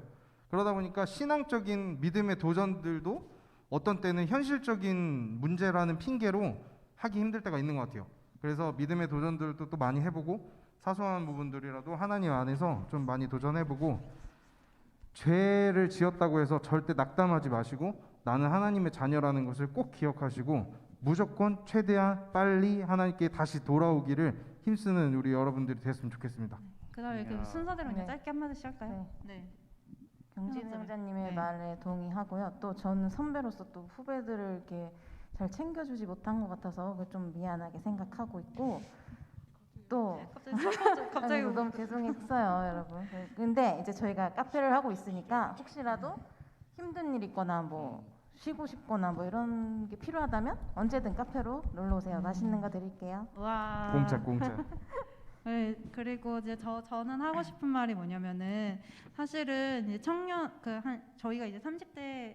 그러다 보니까 신앙적인 믿음의 도전들도 어떤 때는 현실적인 문제라는 핑계로 하기 힘들 때가 있는 것 같아요. 그래서 믿음의 도전들도 또 많이 해보고 사소한 부분들이라도 하나님 안에서 좀 많이 도전해보고 죄를 지었다고 해서 절대 낙담하지 마시고 나는 하나님의 자녀라는 것을 꼭 기억하시고 무조건 최대한 빨리 하나님께 다시 돌아오기를 힘쓰는 우리 여러분들이 됐으면 좋겠습니다. 그다음에 이야. 순서대로 그냥 네. 짧게 한 마디씩 할까요? 네. 경진 회장님의 네. 말에 동의하고요. 또 저는 선배로서 또 후배들을 이렇게 잘 챙겨주지 못한 것 같아서 그걸 좀 미안하게 생각하고 있고 또 갑자기 아이고, 너무 죄송했어요, 여러분. 근데 이제 저희가 카페를 하고 있으니까 혹시라도 힘든 일 있거나 뭐 쉬고 싶거나 뭐 이런 게 필요하다면 언제든 카페로 놀러 오세요. 맛있는 거 드릴게요. 와. 공짜. 네, 그리고 이제 저는 하고 싶은 말이 뭐냐면은 사실은 이제 저희가 이제 30대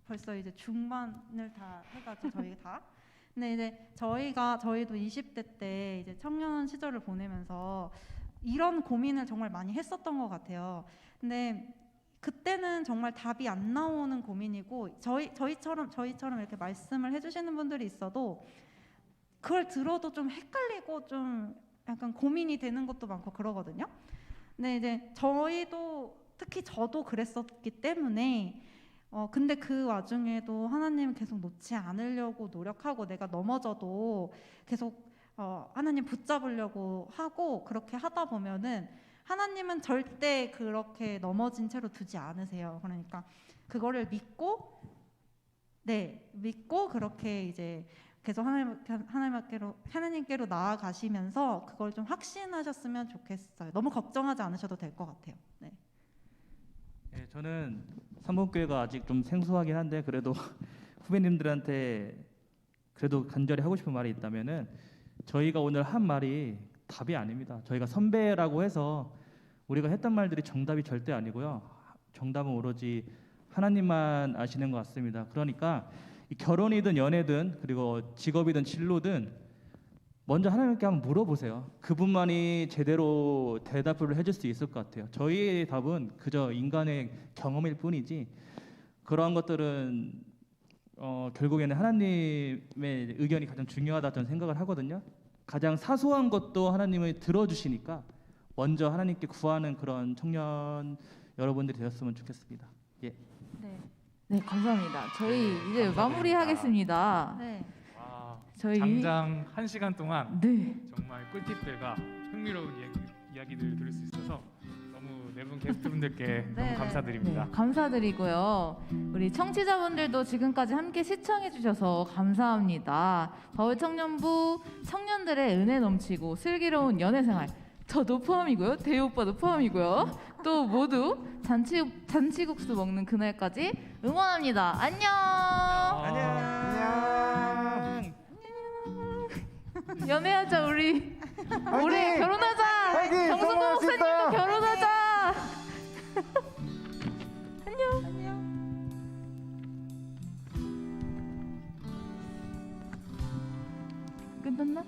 벌써 이제 중반을 다 해가지고 저희가 다. 근데 이제 저희도 20대 때 이제 청년 시절을 보내면서 이런 고민을 정말 많이 했었던 것 같아요. 근데 그때는 정말 답이 안 나오는 고민이고 저희처럼 이렇게 말씀을 해주시는 분들이 있어도 그걸 들어도 좀 헷갈리고 좀 약간 고민이 되는 것도 많고 그러거든요. 근데 이제 저희도 특히 저도 그랬었기 때문에 근데 그 와중에도 하나님 계속 놓지 않으려고 노력하고 내가 넘어져도 계속 하나님 붙잡으려고 하고 그렇게 하다 보면은 하나님은 절대 그렇게 넘어진 채로 두지 않으세요. 그러니까 그거를 믿고 그렇게 이제 계속 하나님께로 나아가시면서 그걸 좀 확신하셨으면 좋겠어요. 너무 걱정하지 않으셔도 될 것 같아요. 네. 네, 저는 삼봉교회가 아직 좀 생소하긴 한데 그래도 후배님들한테 그래도 간절히 하고 싶은 말이 있다면은 저희가 오늘 한 말이 답이 아닙니다. 저희가 선배라고 해서 우리가 했던 말들이 정답이 절대 아니고요. 정답은 오로지 하나님만 아시는 것 같습니다. 그러니까 이 결혼이든 연애든 그리고 직업이든 진로든 먼저 하나님께 한번 물어보세요. 그분만이 제대로 대답을 해줄 수 있을 것 같아요. 저희의 답은 그저 인간의 경험일 뿐이지 그러한 것들은 결국에는 하나님의 의견이 가장 중요하다 저는 생각을 하거든요. 가장 사소한 것도 하나님을 들어주시니까 먼저 하나님께 구하는 그런 청년 여러분들이 되었으면 좋겠습니다. 예. 네, 감사합니다. 저희 이제 감사드립니다. 마무리하겠습니다. 네. 와, 저희 장장 1시간 동안 네. 정말 꿀팁들과 흥미로운 이야기들을 들을 수 있어서 너무 네 분 게스트분들께 너무 네. 감사드립니다. 네, 감사드리고요. 우리 청취자분들도 지금까지 함께 시청해주셔서 감사합니다. 서울청년부 청년들의 은혜 넘치고 슬기로운 연애생활 저도 포함이고요. 대우 오빠도 포함이고요. 또 모두 잔치국수 먹는 그날까지 응원합니다. 안녕. 안녕. 연애하자 우리. 올해 결혼하자. 화이팅! 정승구 성공할 수 목사님도 있다! 결혼하자. 안녕. 끝났나?